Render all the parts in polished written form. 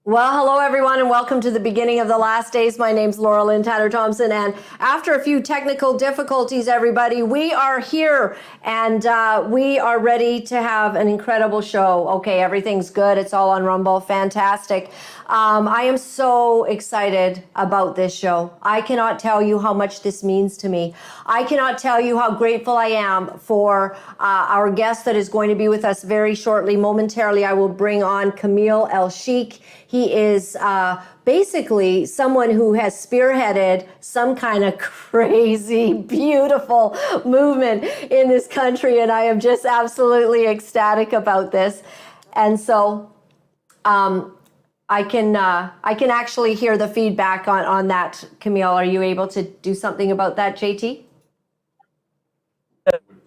Well, hello everyone, and welcome to the beginning of the last days. My name's Laura-Lynn Thompson, and after a few technical difficulties, everybody, we are here, and we are ready to have an incredible show. Okay, everything's good. It's all on Rumble. Fantastic. I am so excited about this show. I cannot tell you how much this means to me. I cannot tell you how grateful I am for our guest that is going to be with us very shortly. Momentarily, I will bring on Camille Elshik. He is basically someone who has spearheaded some kind of crazy, beautiful movement in this country, and I am just absolutely ecstatic about this. And so I can actually hear the feedback on that. Camille, are you able to do something about that, JT?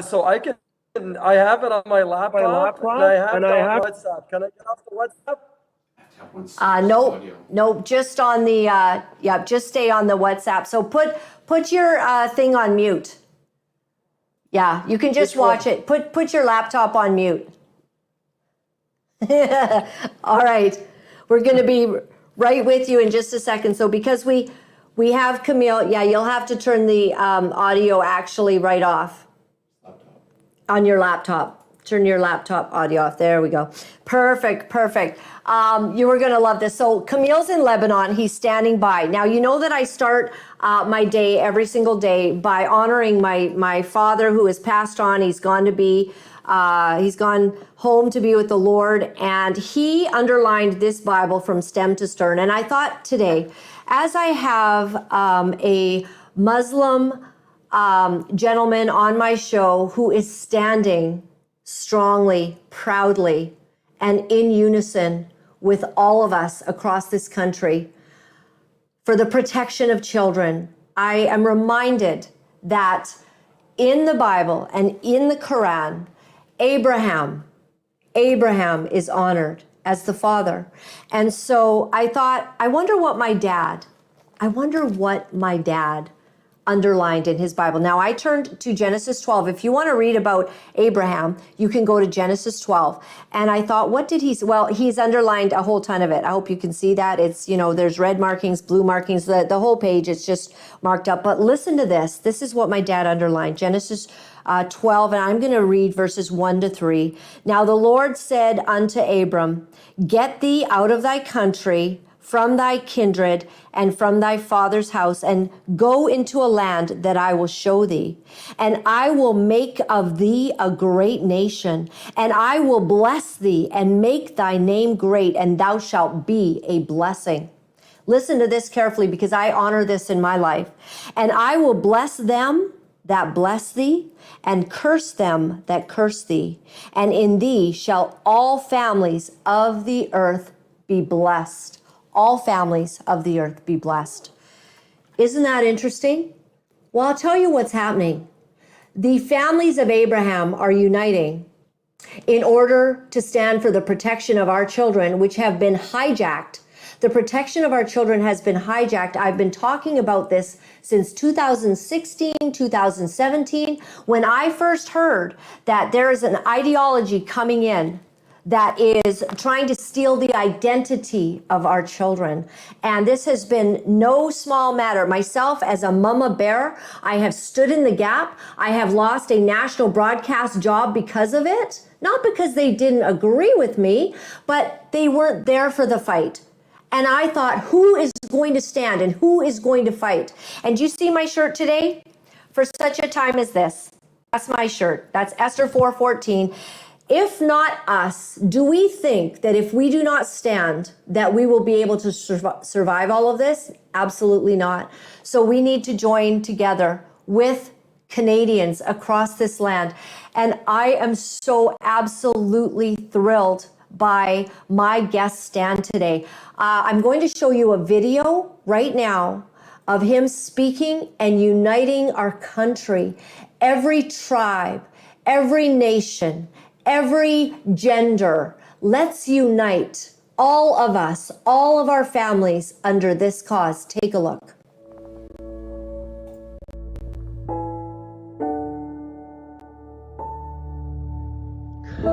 So I have it on my laptop, and I have it on WhatsApp. Can I get off the WhatsApp? Nope, just on the, just stay on the WhatsApp. So put your thing on mute. Yeah, you can just watch it. Put your laptop on mute. All right, we're going to be right with you in just a second. So because we have Camille, yeah, you'll have to turn the audio actually right off on your laptop. Turn your laptop audio off. There we go. Perfect. You were going to love this. So Camille's in Lebanon. He's standing by. Now, you know that I start my day every single day by honoring my father who has passed on. He's gone home to be with the Lord. And he underlined this Bible from stem to stern. And I thought today, as I have a Muslim gentleman on my show who is standing strongly, proudly, and in unison with all of us across this country for the protection of children, I am reminded that in the Bible and in the Quran, Abraham is honored as the father. And so I thought, I wonder what my dad underlined in his Bible. Now, I turned to Genesis 12. If you want to read about Abraham, you can go to Genesis 12. And I thought, what did he say? Well, he's underlined a whole ton of it. I hope you can see that. It's, there's red markings, blue markings, the whole page, it's just marked up. But listen to this. This is what my dad underlined. Genesis 12, and I'm going to read verses 1 to 3. Now, the Lord said unto Abram, get thee out of thy country, from thy kindred and from thy father's house, and go into a land that I will show thee. And I will make of thee a great nation, and I will bless thee and make thy name great, and thou shalt be a blessing. Listen to this carefully, because I honor this in my life. And I will bless them that bless thee, and curse them that curse thee. And in thee shall all families of the earth be blessed. All families of the earth be blessed. Isn't that interesting? Well, I'll tell you what's happening. The families of Abraham are uniting in order to stand for the protection of our children, which have been hijacked. The protection of our children has been hijacked. I've been talking about this since 2016, 2017, when I first heard that there is an ideology coming in that is trying to steal the identity of our children. And this has been no small matter. Myself, as a mama bear, I have stood in the gap. I have lost a national broadcast job because of it. Not because they didn't agree with me, but they weren't there for the fight. And I thought, who is going to stand and who is going to fight? And you see my shirt today? For such a time as this. That's my shirt. That's Esther 4:14. If not us, do we think that if we do not stand, that we will be able to survive all of this? Absolutely not. So we need to join together with Canadians across this land. And I am so absolutely thrilled by my guest stand today. I'm going to show you a video right now of him speaking and uniting our country. Every tribe, every nation, every gender, let's unite, all of us, all of our families under this cause. Take a look.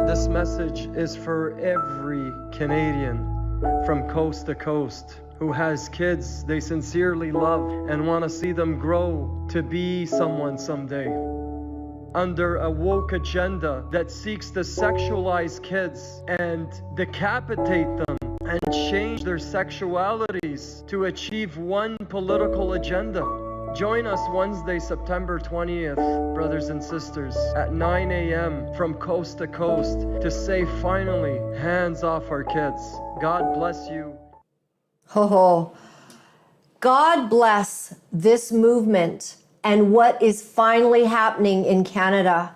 This message is for every Canadian from coast to coast who has kids they sincerely love and want to see them grow to be someone someday. Under a woke agenda that seeks to sexualize kids and decapitate them and change their sexualities to achieve one political agenda. Join us Wednesday, September 20th, brothers and sisters, at 9 a.m. from coast to coast to say finally, hands off our kids. God bless you. Oh, God bless this movement and what is finally happening in Canada.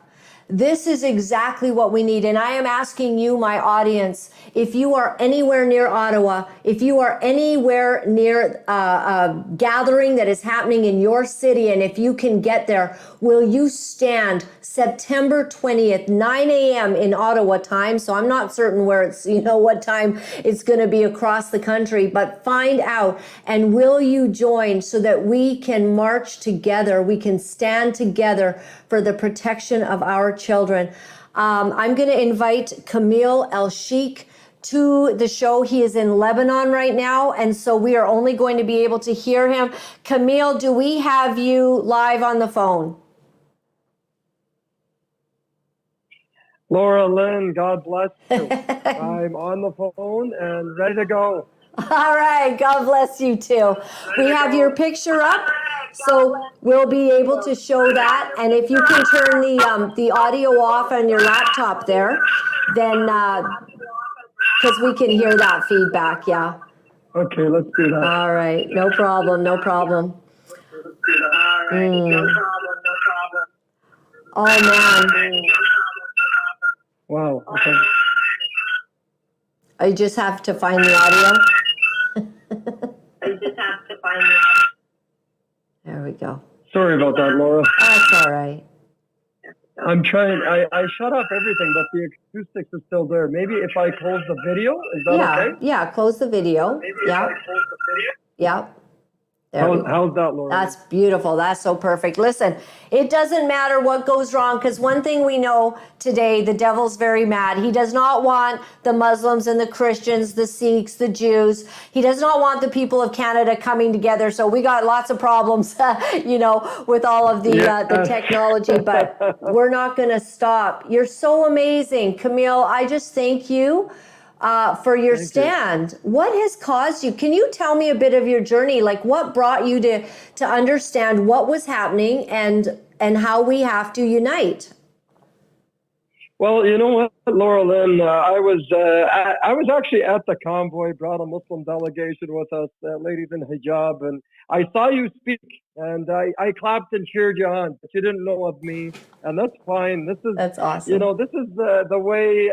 This is exactly what we need. And I am asking you, my audience, if you are anywhere near Ottawa, if you are anywhere near a gathering that is happening in your city, and if you can get there, will you stand September 20th, 9 a.m. in Ottawa time? So I'm not certain where it's, what time it's going to be across the country, but find out. And will you join so that we can march together, we can stand together for the protection of our children. I'm going to invite Camille Elshik to the show. He is in Lebanon right now, and so we are only going to be able to hear him. Camille, do we have you live on the phone? Laura-Lynn, God bless you. I'm on the phone and ready to go. All right, God bless you too. We have your picture up, so we'll be able to show that. And if you can turn the audio off on your laptop there, then because we can hear that feedback, yeah. Okay, let's do that. All right, no problem, no problem. Oh man. Wow. Okay. I just have to find the audio. There we go. Sorry about that, Laura. That's all right. I'm trying. I shut off everything, but the acoustics is still there. Maybe if I close the video, is that okay? Yeah, close the video. Yeah. Yeah. How's that, Laura? That's beautiful. That's so perfect. Listen, it doesn't matter what goes wrong, because one thing we know today, the devil's very mad. He does not want the Muslims and the Christians, the Sikhs, the Jews. He does not want the people of Canada coming together. So we got lots of problems, with all of the technology, but we're not going to stop. You're so amazing, Camille. I just thank you for your stand. What has caused you? Can you tell me a bit of your journey? Like, what brought you to understand what was happening and how we have to unite? Well, you know what, Laura-Lynn, I was actually at the convoy, brought a Muslim delegation with us, ladies in hijab, and I saw you speak, and I clapped and cheered you on, but you didn't know of me, and that's fine. That's awesome. This is the way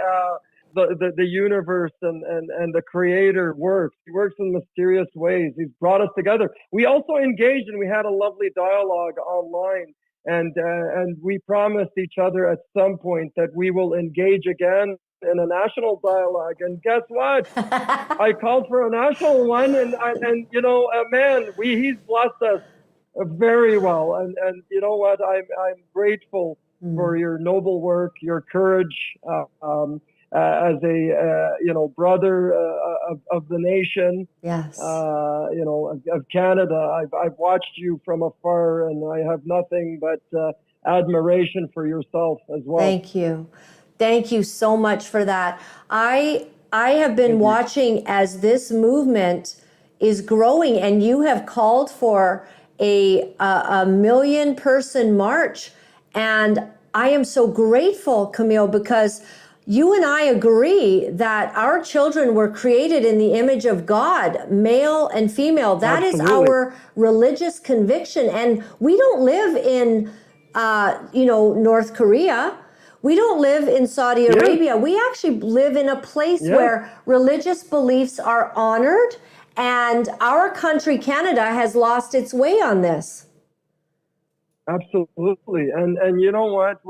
the universe and the creator works. He works in mysterious ways. He's brought us together. We also engaged, and we had a lovely dialogue online. And we promised each other at some point that we will engage again in a national dialogue. And guess what? I called for a national one, and man, he's blessed us very well. And you know what? I'm grateful for your noble work, your courage, as a brother of the nation, yes, of Canada. I've watched you from afar, and I have nothing but admiration for yourself as well. Thank you so much for that. I have been watching as this movement is growing, and you have called for a 1 million person march, and I am so grateful, Camille, because you and I agree that our children were created in the image of God, male and female. That is our religious conviction. And we don't live in, North Korea. We don't live in Saudi Arabia. We actually live in a place where religious beliefs are honored. And our country, Canada, has lost its way on this. Absolutely. And you know what?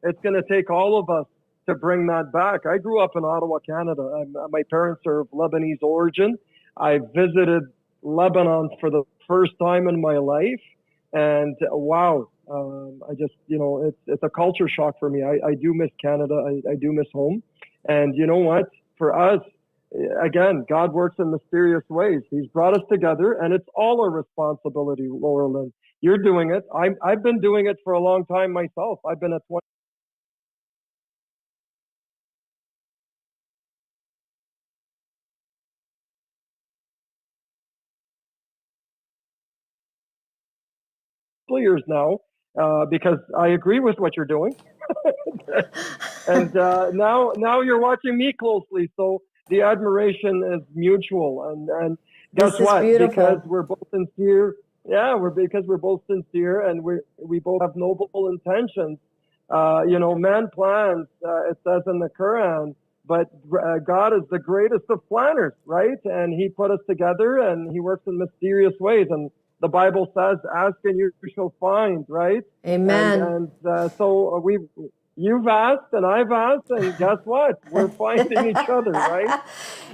It's going to take all of us to bring that back. I grew up in Ottawa, Canada. My parents are of Lebanese origin. I visited Lebanon for the first time in my life, and wow, I just, it's a culture shock for me. I do miss Canada. I do miss home. And you know what? For us, again, God works in mysterious ways. He's brought us together, and it's all our responsibility, Laura-Lynn. You're doing it. I've been doing it for a long time myself. I've been at 20 years now because I agree with what you're doing. And now you're watching me closely. So the admiration is mutual. And guess what? Beautiful. Because we're both sincere. Yeah, because we're both sincere and we both have noble intentions. Man plans, it says in the Quran, but God is the greatest of planners, right? And he put us together and he works in mysterious ways. And the Bible says, ask and you shall find, right? Amen. And so you've asked and I've asked, and guess what? We're finding each other, right?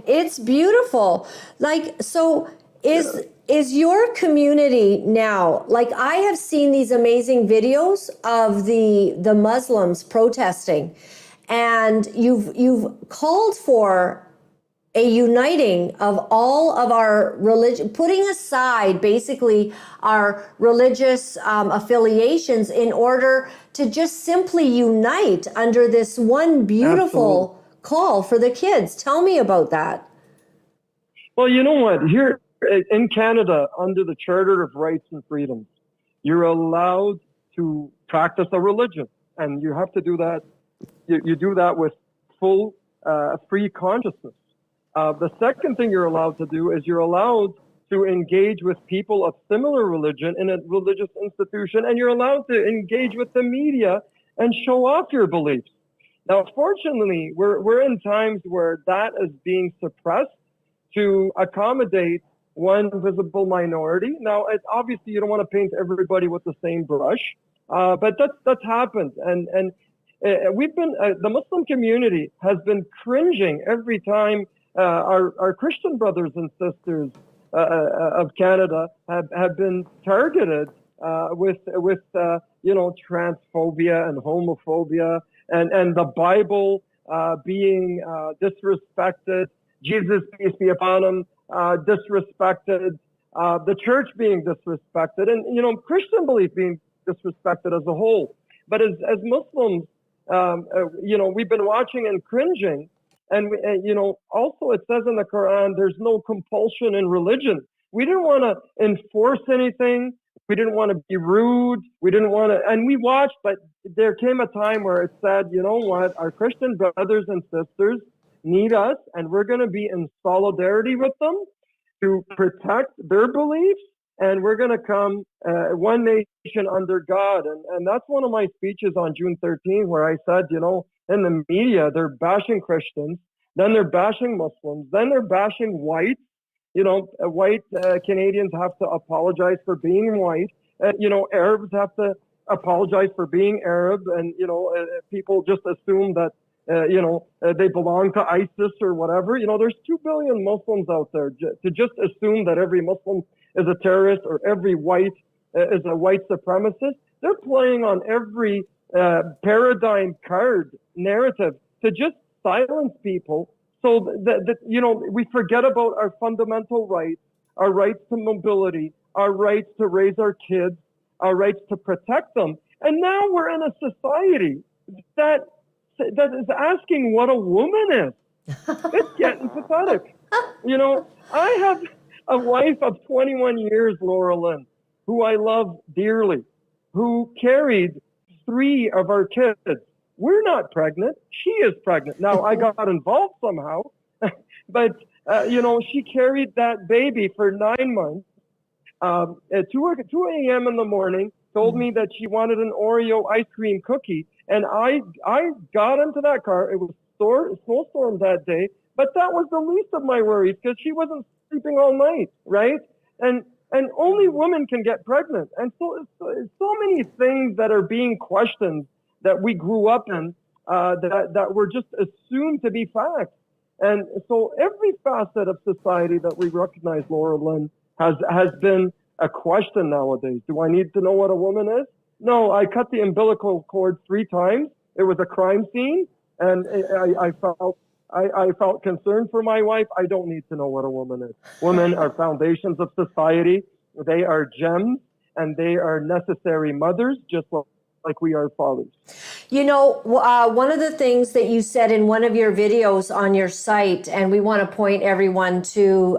It's beautiful. Like, so is your community now, like I have seen these amazing videos of the Muslims protesting, and you've called for a uniting of all of our religion, putting aside basically our religious affiliations in order to just simply unite under this one beautiful call for the kids. Tell me about that. Well, you know what? Here in Canada, under the Charter of Rights and Freedoms, you're allowed to practice a religion, and you have to do that. You do that with full free consciousness. The second thing you're allowed to do is you're allowed to engage with people of similar religion in a religious institution, and you're allowed to engage with the media and show off your beliefs. Now, fortunately, we're in times where that is being suppressed to accommodate one visible minority. Now, obviously, you don't want to paint everybody with the same brush, but that's happened, and we've been the Muslim community has been cringing every time. Our Christian brothers and sisters of Canada have been targeted with transphobia and homophobia and the Bible being disrespected, Jesus, peace be upon him, disrespected, the church being disrespected, and Christian belief being disrespected as a whole. But as Muslims, we've been watching and cringing. And, also it says in the Quran, there's no compulsion in religion. We didn't want to enforce anything. We didn't want to be rude. We didn't want to, and we watched, but there came a time where it said, you know what, our Christian brothers and sisters need us, and we're going to be in solidarity with them to protect their beliefs, and we're going to come one nation under God. And that's one of my speeches on June 13th, where I said, in the media, they're bashing Christians, then they're bashing Muslims, then they're bashing whites. White Canadians have to apologize for being white. Arabs have to apologize for being Arab. And, people just assume that, they belong to ISIS or whatever. There's 2 billion Muslims out there. To just assume that every Muslim is a terrorist or every white is a white supremacist, they're playing on every paradigm card narrative to just silence people, so that we forget about our fundamental rights, our rights to mobility, our rights to raise our kids, our rights to protect them. And now we're in a society that is asking what a woman is. It's getting pathetic. I have a wife of 21 years, Laura-Lynn, who I love dearly, who carried 3 of our kids. We're not pregnant. She is pregnant. Now, I got involved somehow, but, she carried that baby for 9 months. At 2 a.m. in the morning, told me that she wanted an Oreo ice cream cookie. And I got into that car. It was snowstorm that day, but that was the least of my worries because she wasn't sleeping all night, right? And only women can get pregnant. And so many things that are being questioned that we grew up in that were just assumed to be facts. And so every facet of society that we recognize, Laura-Lynn, has been a question nowadays. Do I need to know what a woman is? No, I cut the umbilical cord 3 times. It was a crime scene, and I felt I felt concerned for my wife. I don't need to know what a woman is. Women are foundations of society. They are gems, and they are necessary mothers, just like we are fathers. You know, one of the things that you said in one of your videos on your site, and we want to point everyone to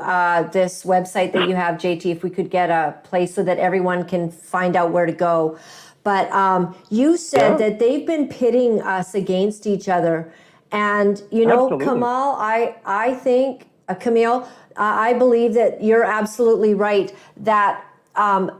this website that you have, JT, if we could get a place so that everyone can find out where to go. But you said that they've been pitting us against each other. And, you know, Absolutely. Kamal, I think, Camille, I believe that you're absolutely right, that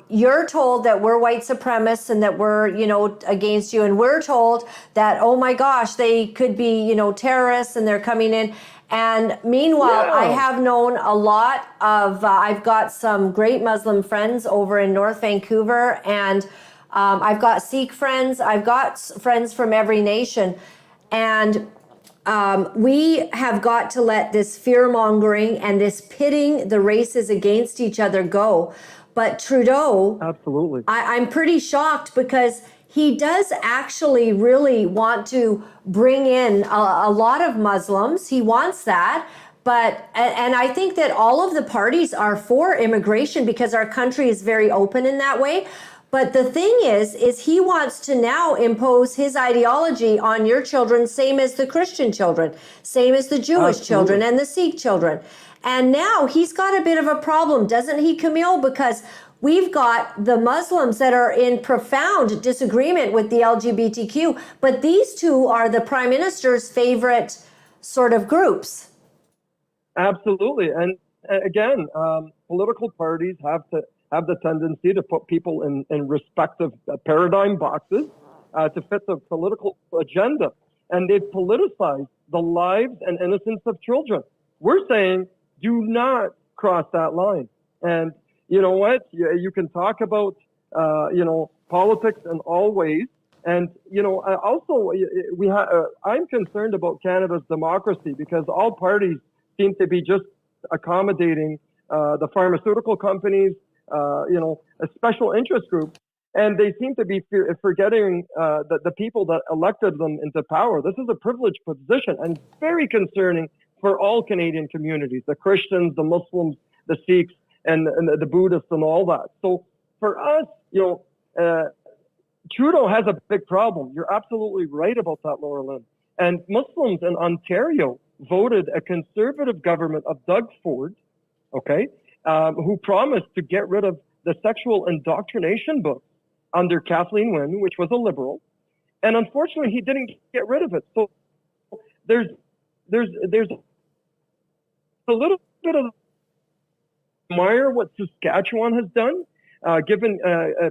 you're told that we're white supremacists and that we're, you know, against you. And we're told that, oh my gosh, they could be, you know, terrorists and they're coming in. And meanwhile, I have known a lot of, I've got some great Muslim friends over in North Vancouver, and I've got Sikh friends. I've got friends from every nation. And we have got to let this fear-mongering and this pitting the races against each other go. But Trudeau, absolutely, I'm pretty shocked, because he does actually really want to bring in a lot of Muslims. He wants that. But, and I think that all of the parties are for immigration because our country is very open in that way. But the thing is he wants to now impose his ideology on your children, same as the Christian children, same as the Jewish children and the Sikh children. And now he's got a bit of a problem, doesn't he, Camille? Because we've got the Muslims that are in profound disagreement with the LGBTQ, but these two are the Prime Minister's favorite sort of groups. Absolutely. And again, political parties have the tendency to put people in respective paradigm boxes to fit the political agenda. And they've politicized the lives and innocence of children. We're saying, do not cross that line. And you know what? You can talk about, politics in all ways. And, also I'm concerned about Canada's democracy, because all parties seem to be just accommodating the pharmaceutical companies, a special interest group. And they seem to be forgetting the people that elected them into power. This is a privileged position, and very concerning for all Canadian communities, the Christians, the Muslims, the Sikhs, and the Buddhists and all that. So for us, Trudeau has a big problem. You're absolutely right about that, Laura-Lynn. And Muslims in Ontario voted a conservative government of Doug Ford, who promised to get rid of the sexual indoctrination book under Kathleen Wynne, which was a liberal. And unfortunately, he didn't get rid of it. So there's a little bit of admire what Saskatchewan has done, given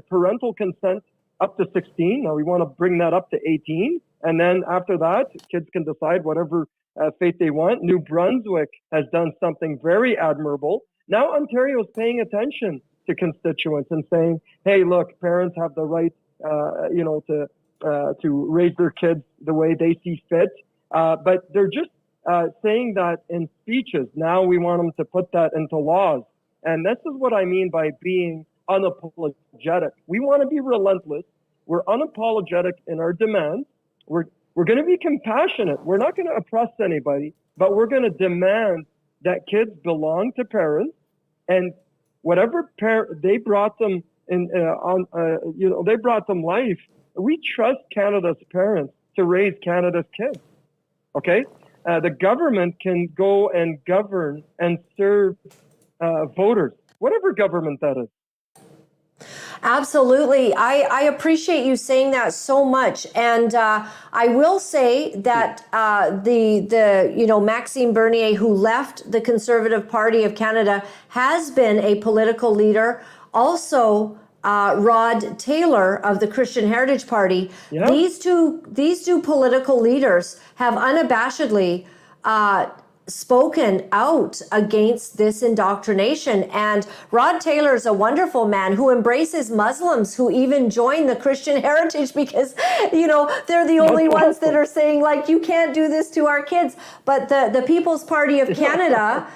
parental consent up to 16. Now we want to bring that up to 18. And then after that, kids can decide whatever faith they want. New Brunswick has done something very admirable. Now Ontario is paying attention to constituents and saying, hey, look, parents have the right, to raise their kids the way they see fit. But they're just saying that in speeches. Now we want them to put that into laws. And this is what I mean by being unapologetic. We want to be relentless. We're unapologetic in our demands. We're going to be compassionate. We're not going to oppress anybody, but we're going to demand that kids belong to parents, and whatever they brought them in, they brought them life. We trust Canada's parents to raise Canada's kids. Okay, the government can go and govern and serve voters, whatever government that is. Absolutely. I appreciate you saying that so much. And I will say that Maxime Bernier, who left the Conservative Party of Canada, has been a political leader. Also, Rod Taylor of the Christian Heritage Party. Yeah. These two political leaders have unabashedly spoken out against this indoctrination. And Rod Taylor is a wonderful man who embraces Muslims who even join the Christian Heritage, because, they're the only ones that are saying, like, you can't do this to our kids. But the People's Party of Canada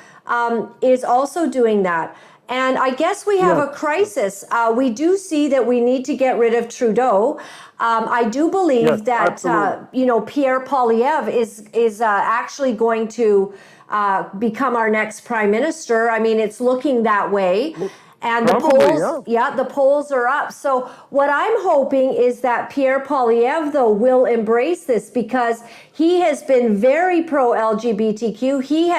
is also doing that. And I guess we have a crisis. We do see that we need to get rid of Trudeau. I do believe that Pierre Poilievre is actually going to become our next prime minister. I mean, it's looking that way. And the polls are up. So what I'm hoping is that Pierre Poilievre, though, will embrace this, because he has been very pro-LGBTQ. He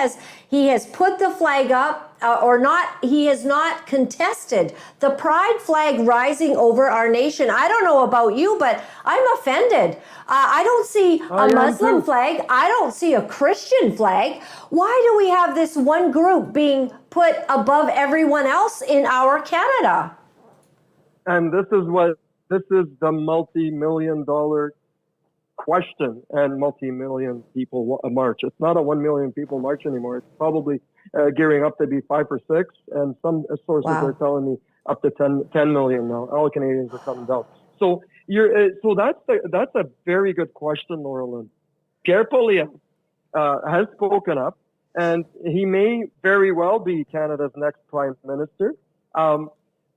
has put the flag up, he has not contested the pride flag rising over our nation. I don't know about you, but I'm offended. I don't see a Muslim flag. I don't see a Christian flag. Why do we have this one group being put above everyone else in our Canada? And this is the multi-million-dollar question, and multi-million people march. It's not a 1 million people march anymore. It's probably gearing up to be 5 or 6, and some sources are telling me up to 10 million now. All Canadians are coming down. So that's a very good question, Laura-Lynn. Pierre Poilievre has spoken up, and he may very well be Canada's next prime minister.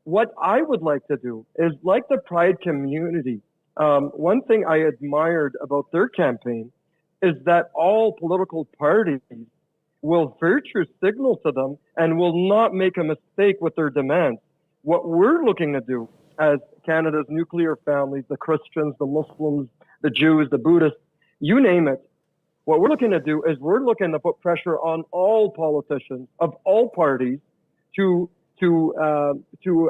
What I would like to do is, like the Pride community, one thing I admired about their campaign is that all political parties will virtue signal to them and will not make a mistake with their demands. What we're looking to do as Canada's nuclear families, the Christians, the Muslims, the Jews, the Buddhists, you name it, what we're looking to do is we're looking to put pressure on all politicians of all parties to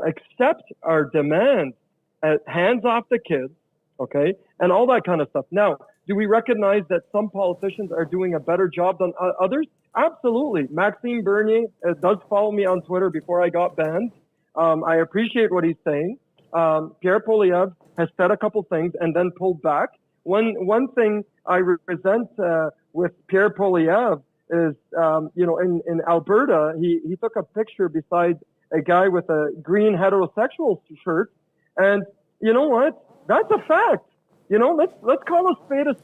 accept our demands as hands off the kids, okay, and all that kind of stuff. Now, do we recognize that some politicians are doing a better job than others? Absolutely. Maxime Bernier does follow me on Twitter before I got banned. I appreciate what he's saying. Pierre Poilievre has said a couple things and then pulled back. One thing I resent with Pierre Poilievre is, in Alberta, he took a picture beside a guy with a green heterosexual shirt, and you know what? That's a fact. Let's call a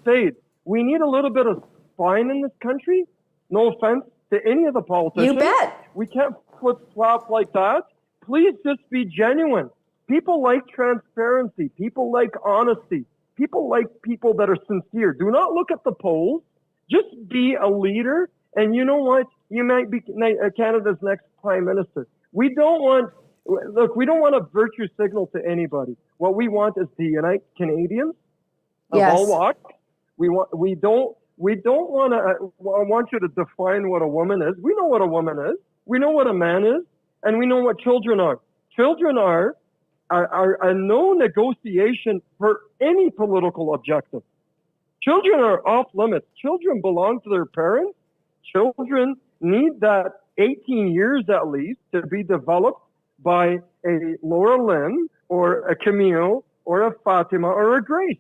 spade. We need a little bit of spine in this country. No offense to any of the politicians. You bet. We can't flip-flop like that. Please just be genuine. People like transparency. People like honesty. People like people that are sincere. Do not look at the polls. Just be a leader. And you know what? You might be Canada's next prime minister. We don't want a virtue signal to anybody. What we want is to unite Canadians of all walks. I want you to define what a woman is. We know what a woman is. We know what a man is. And we know what children are. Children are a no negotiation for any political objective. Children are off limits. Children belong to their parents. Children need that 18 years at least to be developed by a Laura-Lynn or a Camille or a Fatima or a Grace.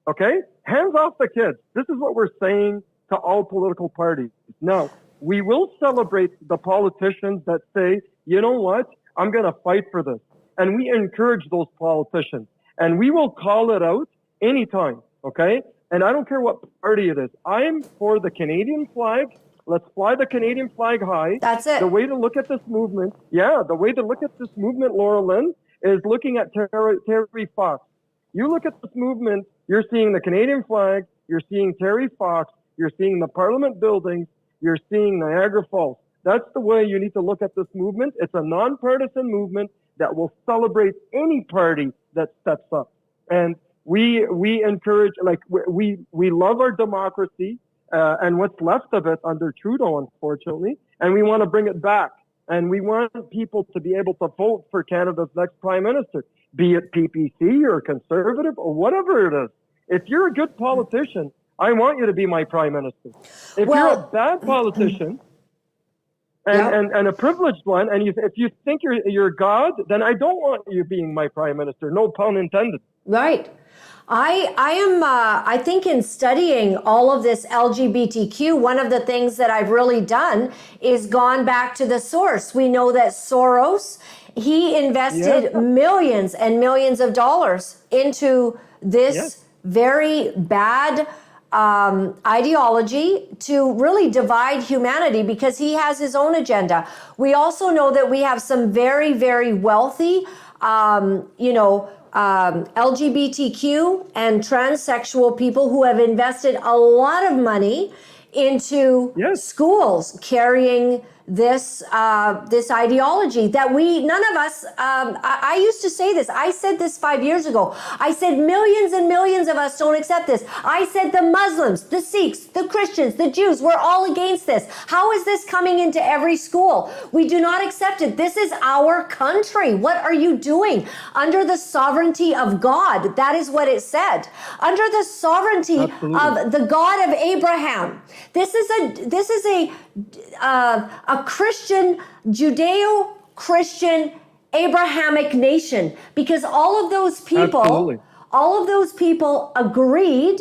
Okay? Hands off the kids. This is what we're saying to all political parties. Now, we will celebrate the politicians that say, you know what? I'm going to fight for this. And we encourage those politicians. And we will call it out anytime. Okay? And I don't care what party it is. I'm for the Canadian flag. Let's fly the Canadian flag high. That's it. The way to look at this movement, Laura-Lynn, is looking at Terry Fox. You look at this movement, you're seeing the Canadian flag, you're seeing Terry Fox, you're seeing the Parliament buildings, you're seeing Niagara Falls. That's the way you need to look at this movement. It's a nonpartisan movement that will celebrate any party that steps up. And we encourage, we love our democracy and what's left of it under Trudeau, unfortunately, and we want to bring it back. And we want people to be able to vote for Canada's next prime minister, be it PPC or Conservative or whatever it is. If you're a good politician, I want you to be my prime minister. If you're a bad politician and a privileged one, and if you think you're God, then I don't want you being my prime minister. No pun intended. Right. I think in studying all of this LGBTQ, one of the things that I've really done is gone back to the source. We know that Soros, he invested millions and millions of dollars into this very bad ideology to really divide humanity because he has his own agenda. We also know that we have some very, very wealthy, LGBTQ and transsexual people who have invested a lot of money into schools carrying this ideology that none of us, I used to say this, I said this 5 years ago, I said millions and millions of us don't accept this. I said the Muslims, the Sikhs, the Christians, the Jews, we're all against this. How is this coming into every school? We do not accept it. This is our country. What are you doing? Under the sovereignty of God. That is what it said. Under the sovereignty of the God of Abraham. This is a Christian, Judeo-Christian, Abrahamic nation, because all of those people agreed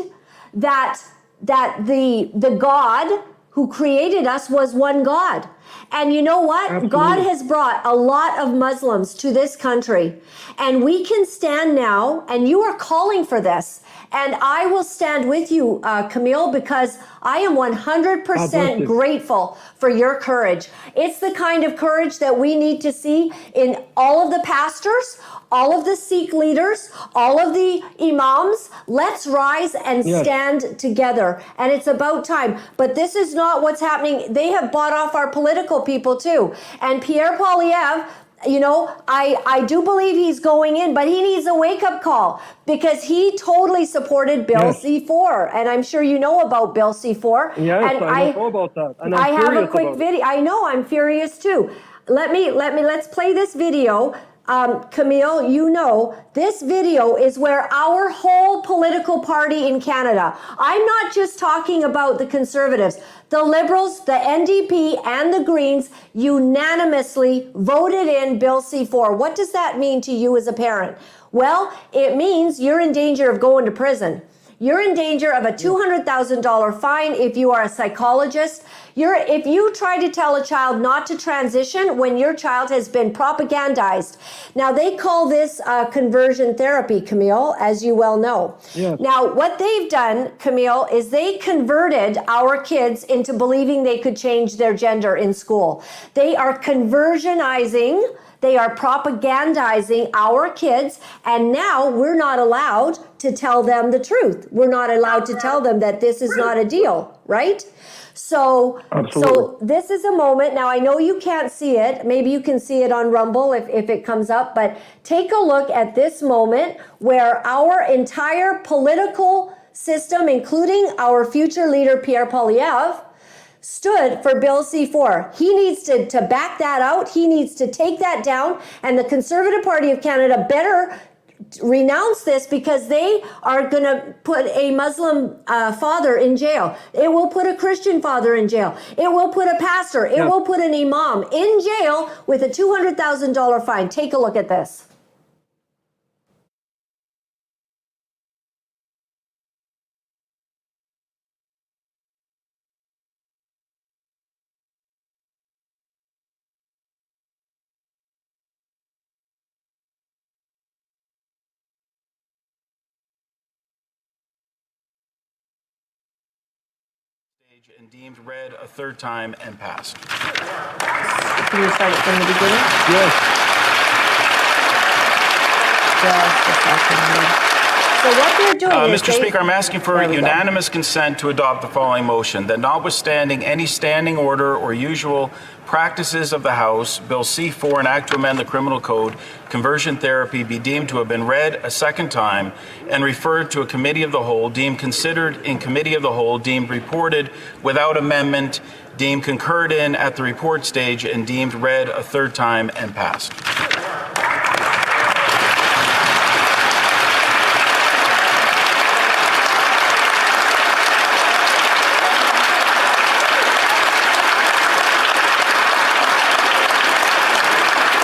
that the God who created us was one God. And you know what? Absolutely. God has brought a lot of Muslims to this country, and we can stand now, and you are calling for this. And I will stand with you, Camille, because I am 100% grateful for your courage. It's the kind of courage that we need to see in all of the pastors, all of the Sikh leaders, all of the imams. Let's rise and stand together. And it's about time. But this is not what's happening. They have bought off our political people too. And Pierre Poilievre, I do believe he's going in, but he needs a wake-up call because he totally supported Bill C-4. And I'm sure you know about Bill C-4. Yes, and I know about that. And I have a quick video. I know, I'm furious too. Let's play this video. Camille, this video is where our whole political party in Canada, I'm not just talking about the Conservatives, the Liberals, the NDP, and the Greens unanimously voted in Bill C-4. What does that mean to you as a parent? Well, it means you're in danger of going to prison. You're in danger of a $200,000 fine if you are a psychologist. If you try to tell a child not to transition when your child has been propagandized. Now, they call this conversion therapy, Camille, as you well know. Yes. Now, what they've done, Camille, is they converted our kids into believing they could change their gender in school. They are conversionizing. They are propagandizing our kids, and now we're not allowed to tell them the truth. We're not allowed to tell them that this is not a deal, right? So this is a moment. Now, I know you can't see it. Maybe you can see it on Rumble if it comes up, but take a look at this moment where our entire political system, including our future leader, Pierre Poilievre, stood for Bill C-4. He needs to back that out. He needs to take that down. And the Conservative Party of Canada better renounce this because they are going to put a Muslim father in jail. It will put a Christian father in jail. It will put a pastor. It will put an imam in jail with a $200,000 fine. Take a look at this. And deemed read a third time and passed. Can you start it from the beginning? Yes. Just a second. So what they're doing is Mr. Speaker, I'm asking for unanimous consent to adopt the following motion, that notwithstanding any standing order or usual practices of the House, Bill C-4, an act to amend the Criminal Code, conversion therapy, be deemed to have been read a second time and referred to a committee of the whole, deemed considered in committee of the whole, deemed reported without amendment, deemed concurred in at the report stage, and deemed read a third time and passed.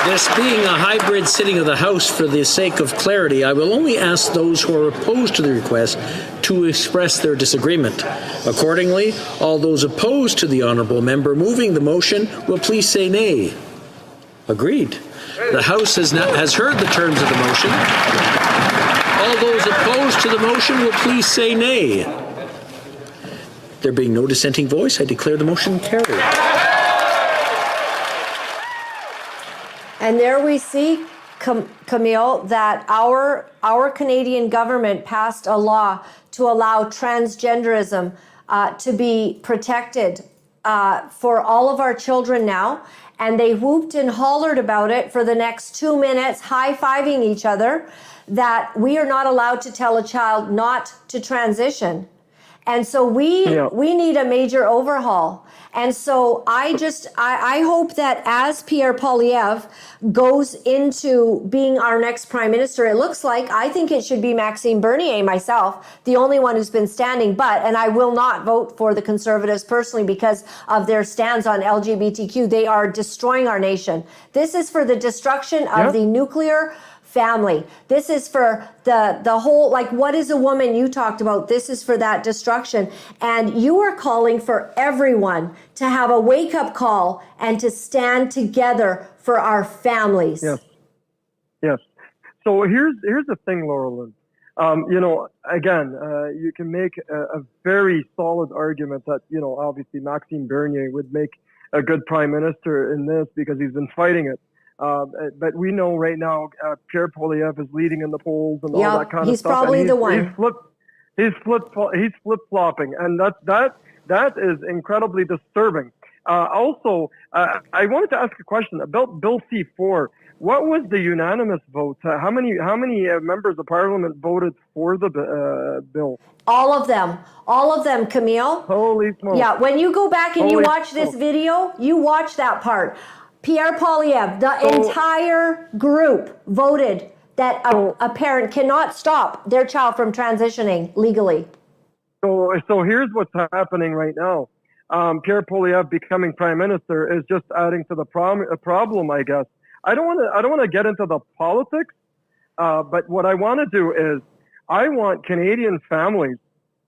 This being a hybrid sitting of the House, for the sake of clarity, I will only ask those who are opposed to the request to express their disagreement. Accordingly, all those opposed to the honourable member moving the motion will please say nay. Agreed. The House has heard the terms of the motion. All those opposed to the motion will please say nay. There being no dissenting voice, I declare the motion carried. And there we see, Camille, that our Canadian government passed a law to allow transgenderism to be protected for all of our children now. And they whooped and hollered about it for the next 2 minutes, high-fiving each other, that we are not allowed to tell a child not to transition. And so we need a major overhaul. And so I hope that as Pierre Poilievre goes into being our next prime minister, it looks like, I think it should be Maxime Bernier, myself, the only one who's been standing, and I will not vote for the Conservatives personally because of their stands on LGBTQ. They are destroying our nation. This is for the destruction of the nuclear family. This is for the whole, like, what is a woman you talked about? This is for that destruction. And you are calling for everyone to have a wake-up call and to stand together for our families. Yes. So here's the thing, Laura-Lynn. Again, you can make a very solid argument that, obviously Maxime Bernier would make a good prime minister in this because he's been fighting it. But we know right now Pierre Poilievre is leading in the polls and all that kind of stuff. He's probably the one. He's flip-flopping, and that is incredibly disturbing. Also, I wanted to ask a question about Bill C-4. What was the unanimous vote? How many members of Parliament voted for the bill? All of them, Camille. Holy smokes! Yeah, when you go back and you watch this video, you watch that part. Pierre Poilievre, the entire group voted that a parent cannot stop their child from transitioning legally. So here's what's happening right now. Pierre Poilievre becoming prime minister is just adding to the problem, I guess. I don't want to get into the politics, but what I want to do is I want Canadian families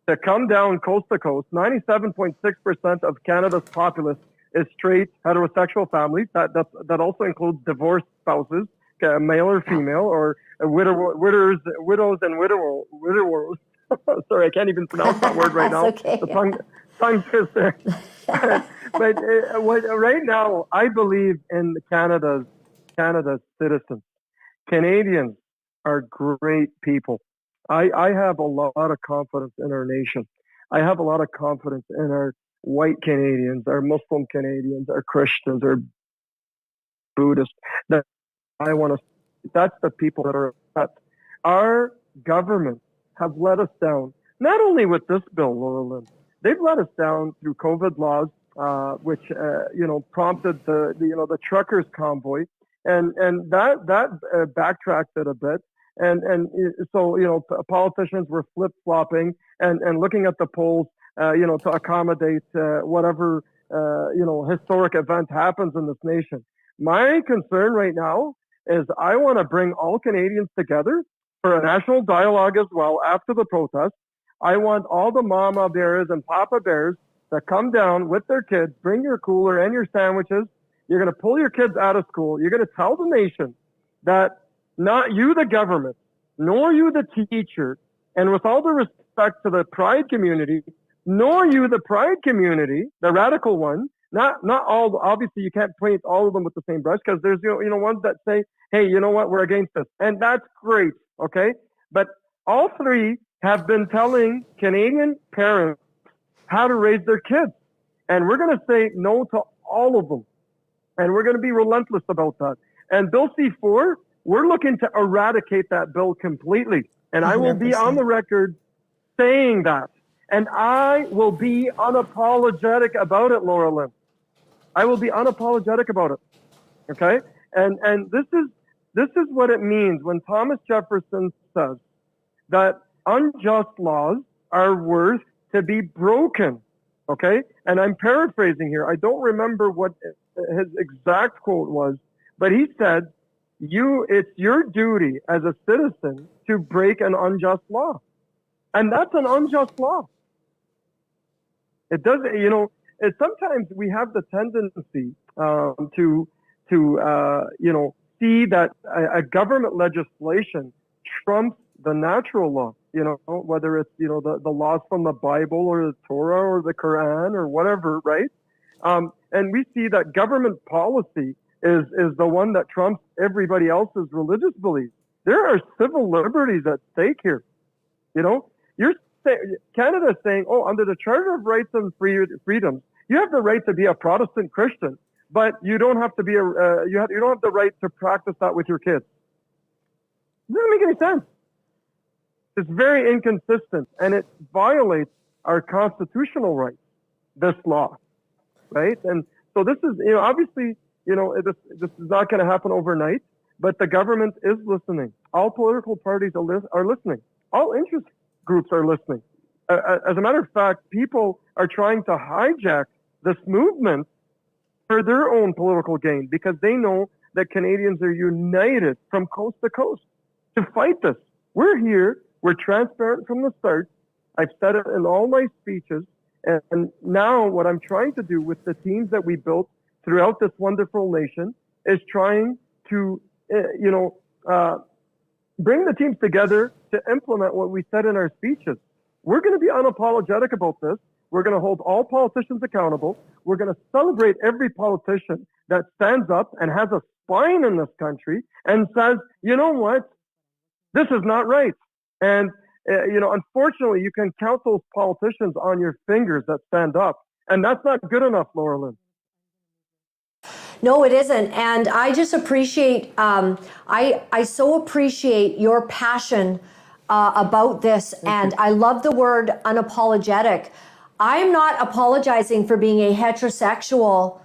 to come down coast to coast. 97.6% of Canada's populace is straight, heterosexual families. That also includes divorced spouses, male or female, or widows and widowers. Sorry, I can't even pronounce that word right now. Okay. The tongue twister. But right now, I believe in Canada's citizens. Canadians are great people. I have a lot of confidence in our nation. I have a lot of confidence in our white Canadians, our Muslim Canadians, our Christians, our Buddhists. That's the people that are upset. Our government have let us down, not only with this bill, Laura-Lynn, they've let us down through COVID laws, which prompted the truckers convoy, and that backtracked it a bit, and so politicians were flip-flopping and looking at the polls, to accommodate whatever historic event happens in this nation. My concern right now is I want to bring all Canadians together for a national dialogue as well after the protest. I want all the mama bears and papa bears to come down with their kids, bring your cooler and your sandwiches. You're going to pull your kids out of school. You're going to tell the nation that not you, the government, nor you, the teacher, and with all the respect to the Pride community, nor you, the Pride community, the radical one, not all, obviously you can't paint all of them with the same brush because there's, ones that say, hey, you know what, we're against this. And that's great, okay? But all three have been telling Canadian parents how to raise their kids. And we're going to say no to all of them. And we're going to be relentless about that. And Bill C-4, we're looking to eradicate that bill completely. And I will be on the record saying that. And I will be unapologetic about it, Laura-Lynn. I will be unapologetic about it. Okay? And this is what it means when Thomas Jefferson says that unjust laws are worth to be broken. Okay? And I'm paraphrasing here. I don't remember what his exact quote was, but he said, it's your duty as a citizen to break an unjust law. And that's an unjust law. It doesn't, sometimes we have the tendency to see that a government legislation trumps the natural law. you know, whether it's, you know, the laws from the Bible or the Torah or the Quran or whatever, right? And we see that government policy is the one that trumps everybody else's religious beliefs. There are civil liberties at stake here. You know, Canada's saying, oh, under the Charter of Rights and Freedoms, you have the right to be a Protestant Christian, but you don't have to be you don't have the right to practice that with your kids. It doesn't make any sense. It's very inconsistent, and it violates our constitutional rights, this law, right? And so this is, you know, obviously, you know, this is not going to happen overnight, but the government is listening. All political parties are listening. All interest groups are listening. As a matter of fact, people are trying to hijack this movement for their own political gain because they know that Canadians are united from coast to coast to fight this. We're here. We're transparent from the start. I've said it in all my speeches. And now what I'm trying to do with the teams that we built throughout this wonderful nation is trying to, bring the teams together to implement what we said in our speeches. We're going to be unapologetic about this. We're going to hold all politicians accountable. We're going to celebrate every politician that stands up and has a spine in this country and says, you know what? This is not right. And, unfortunately, you can count those politicians on your fingers that stand up. And that's not good enough, Laura-Lynn. No, it isn't. And I just appreciate, I so appreciate your passion about this. And I love the word unapologetic. I'm not apologizing for being a heterosexual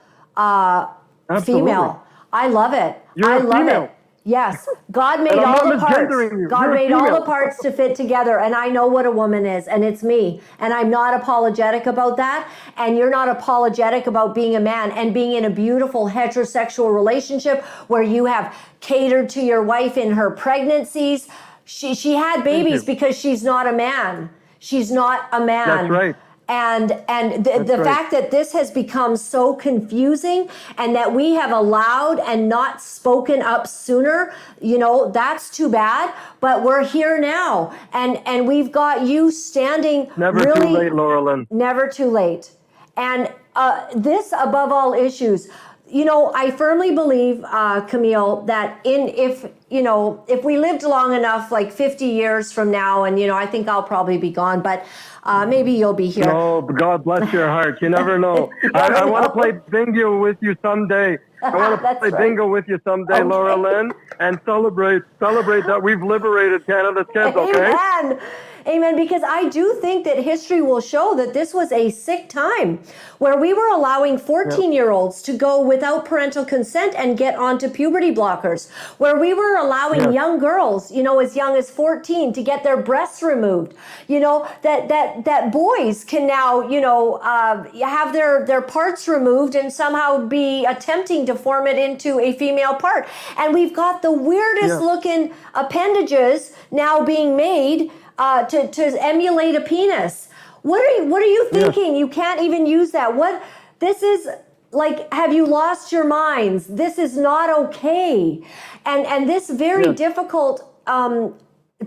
female. I love it. I love it. Yes, God made all the parts. God made all the parts to fit together, and I know what a woman is, and it's me. And I'm not apologetic about that. And you're not apologetic about being a man and being in a beautiful heterosexual relationship where you have catered to your wife in her pregnancies. She had babies because she's not a man. She's not a man. That's right. And the fact that this has become so confusing and that we have allowed and not spoken up sooner, that's too bad. But we're here now, and we've got you standing. Never too late, Laura-Lynn. Never too late. And this above all issues. I firmly believe, Camille, that if we lived long enough, like 50 years from now, and, I think I'll probably be gone, but maybe you'll be here. Oh, God bless your heart. You never know. I want to play bingo with you someday. I want to play bingo with you someday, Laura-Lynn, and celebrate that we've liberated Canada's kids, okay? Amen. Amen, because I do think that history will show that this was a sick time where we were allowing 14-year-olds to go without parental consent and get onto puberty blockers, where we were allowing young girls, as young as 14 to get their breasts removed, that boys can now, have their parts removed and somehow be attempting to form it into a female part. And we've got the weirdest looking appendages now being made to emulate a penis. What are you thinking? You can't even use that. This is like, have you lost your minds? This is not okay. And this very difficult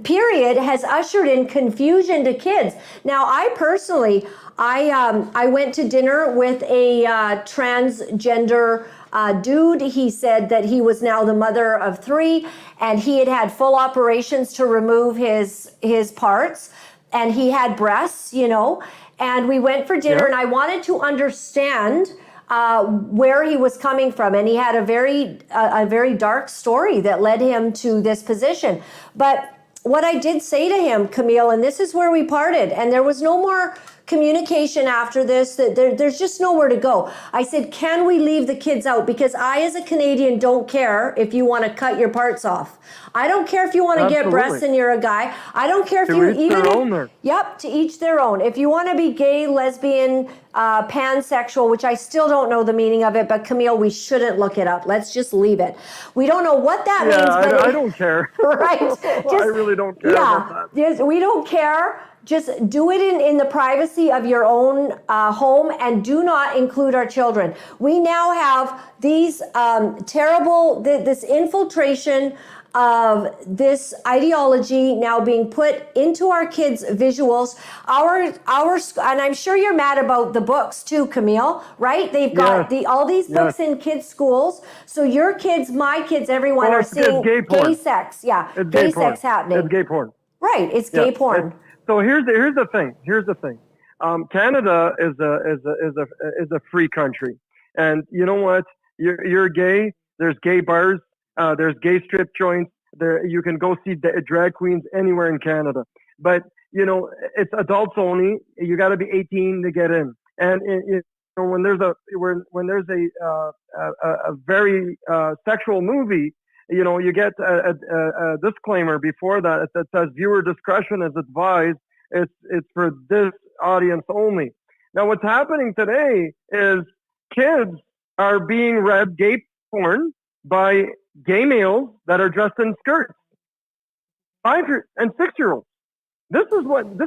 period has ushered in confusion to kids. Now, I personally, I went to dinner with a transgender dude. He said that he was now the mother of 3, and he had full operations to remove his parts, and he had breasts, and we went for dinner, and I wanted to understand where he was coming from, and he had a very dark story that led him to this position. But what I did say to him, Camille, and this is where we parted, and there was no more communication after this, that there's just nowhere to go. I said, can we leave the kids out? Because I, as a Canadian, don't care if you want to cut your parts off. I don't care if you want to get breasts and you're a guy. I don't care if you even... Yep, to each their own. If you want to be gay, lesbian, pansexual, which I still don't know the meaning of it, but Camille, we shouldn't look it up. Let's just leave it. We don't know what that means. But I don't care. Right. I really don't care about that. We don't care. Just do it in the privacy of your own home, and do not include our children. We now have these terrible, this infiltration of this ideology now being put into our kids' visuals. And I'm sure you're mad about the books too, Camille, right? They've got all these books in kids' schools. So your kids, my kids, everyone are seeing gay sex. Yeah, it's gay porn. sex happening. It's gay porn. Right, it's gay porn. So here's the thing. Canada is a free country, and you know what? You're gay. There's gay bars. There's gay strip joints. There you can go see drag queens anywhere in Canada. But you know it's adults only. You got to be 18 to get in. And when there's a very sexual movie, you know you get a disclaimer before that says viewer discretion is advised. It's for this audience only. Now, what's happening today is kids are being read gay porn by gay males that are dressed in skirts. 5 and 6-year-olds. This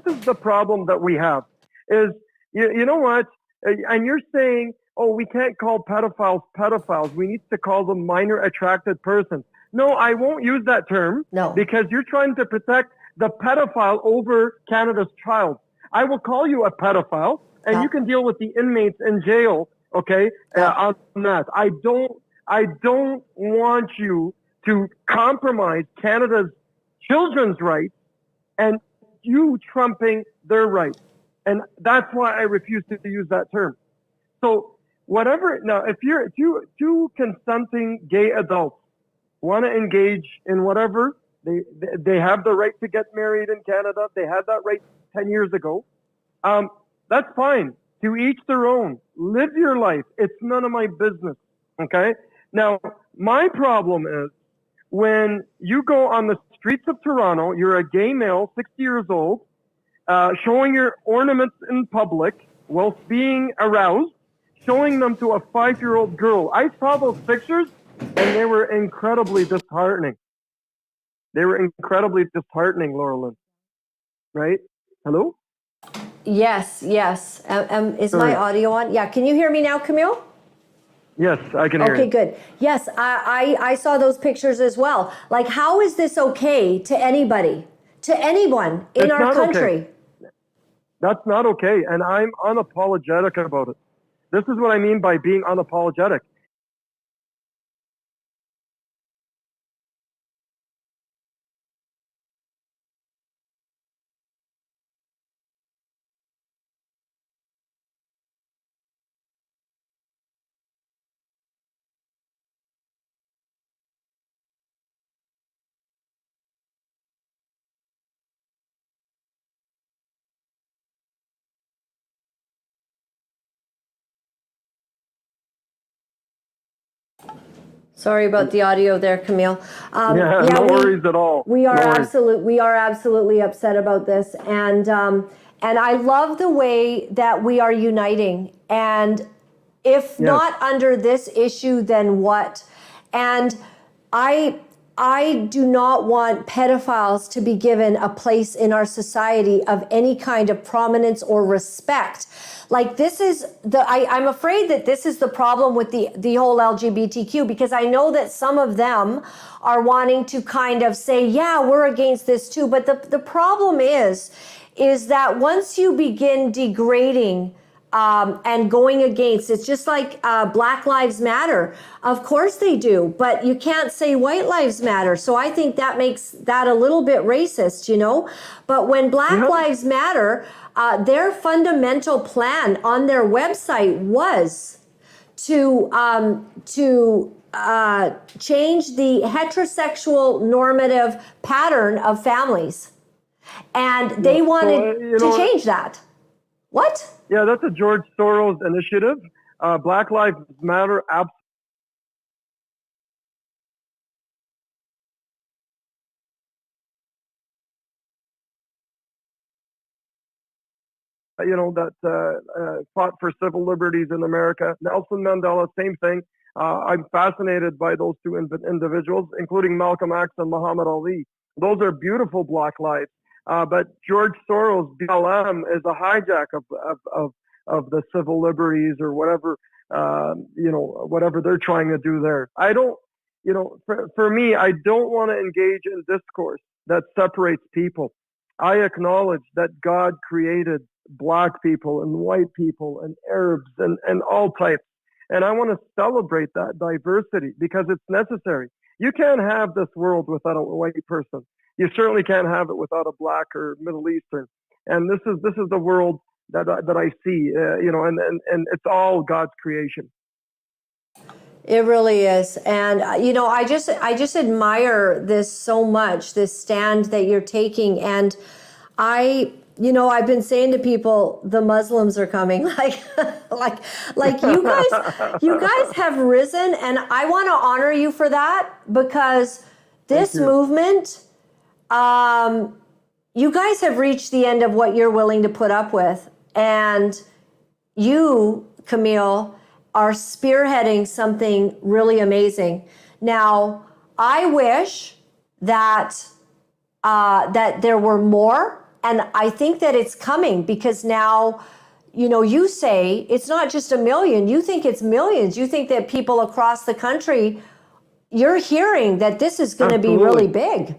is the problem that we have. Is you know what? And you're saying, oh, we can't call pedophiles pedophiles. We need to call them minor attracted persons. No, I won't use that term. No, because you're trying to protect the pedophile over Canada's child. I will call you a pedophile, and you can deal with the inmates in jail. Okay, on that. I don't want you to compromise Canada's children's rights, and you trumping their rights, and that's why I refuse to use that term. So whatever. Now, if two consenting gay adults want to engage in whatever. They have the right to get married in Canada. They had that right 10 years ago. That's fine. To each their own. Live your life. It's none of my business. Okay? Now, my problem is when you go on the streets of Toronto, you're a gay male, 60 years old, showing your ornaments in public whilst being aroused, showing them to a 5-year-old girl. I saw those pictures, and they were incredibly disheartening. They were incredibly disheartening, Laura-Lynn. Right? Hello? Yes. Is my audio on? Yeah. Can you hear me now, Camille? Yes, I can hear you. Okay, good. Yes, I saw those pictures as well. Like, how is this okay to anybody, to anyone in our country? Okay. That's not okay, and I'm unapologetic about it. This is what I mean by being unapologetic. Sorry about the audio there, Camille. No worries at all. We are absolutely upset about this, and I love the way that we are uniting. And if not under this issue, then what? And I do not want pedophiles to be given a place in our society of any kind of prominence or respect. Like, this is I'm afraid that this is the problem with the whole LGBTQ, because I know that some of them are wanting to kind of say, yeah, we're against this too. But the problem is that once you begin degrading and going against, it's just like Black Lives Matter. Of course they do, but you can't say White Lives Matter. So I think that makes that a little bit racist, you know? But when Black Lives Matter, their fundamental plan on their website was to change the heterosexual normative pattern of families. And they wanted to change that. What? Yeah, that's a George Soros initiative. Black Lives Matter absolutely. That fought for civil liberties in America. Nelson Mandela, same thing. I'm fascinated by those two individuals, including Malcolm X and Muhammad Ali. Those are beautiful Black lives. But George Soros, BLM, is a hijack of the civil liberties or whatever, whatever they're trying to do there. for me, I don't want to engage in discourse that separates people. I acknowledge that God created black people and white people and Arabs and all types. And I want to celebrate that diversity because it's necessary. You can't have this world without a white person. You certainly can't have it without a black or Middle Eastern. And this is the world that I see, and it's all God's creation. It really is. And, I just admire this so much, this stand that you're taking. And I've been saying to people, the Muslims are coming, like you guys have risen. And I want to honor you for that because this movement, you guys have reached the end of what you're willing to put up with. And you, Camille, are spearheading something really amazing. Now, I wish that that there were more, and I think that it's coming because now, you say it's not just 1 million. You think it's millions. You think that people across the country, you're hearing that this is going to be really big.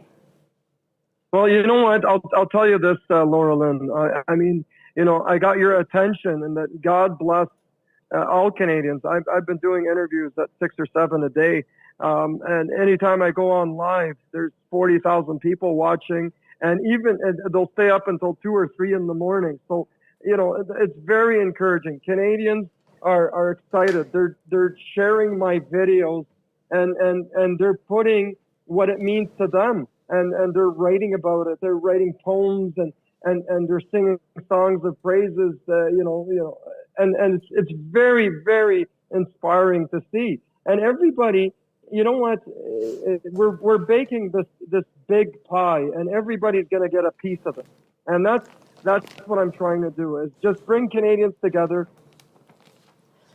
Well, you know what? I'll tell you this, Laura-Lynn. I mean, I got your attention, and that God bless all Canadians. I've been doing interviews at 6 or 7 a day. And anytime I go on live, there's 40,000 people watching, and they'll stay up until 2 or 3 in the morning. So, it's very encouraging. Canadians are excited. They're sharing my videos and they're putting what it means to them, and they're writing about it. They're writing poems and they're singing songs of praises, and it's very, very inspiring to see. And everybody, you know what, we're baking this big pie, and everybody's going to get a piece of it. And that's what I'm trying to do, is just bring Canadians together.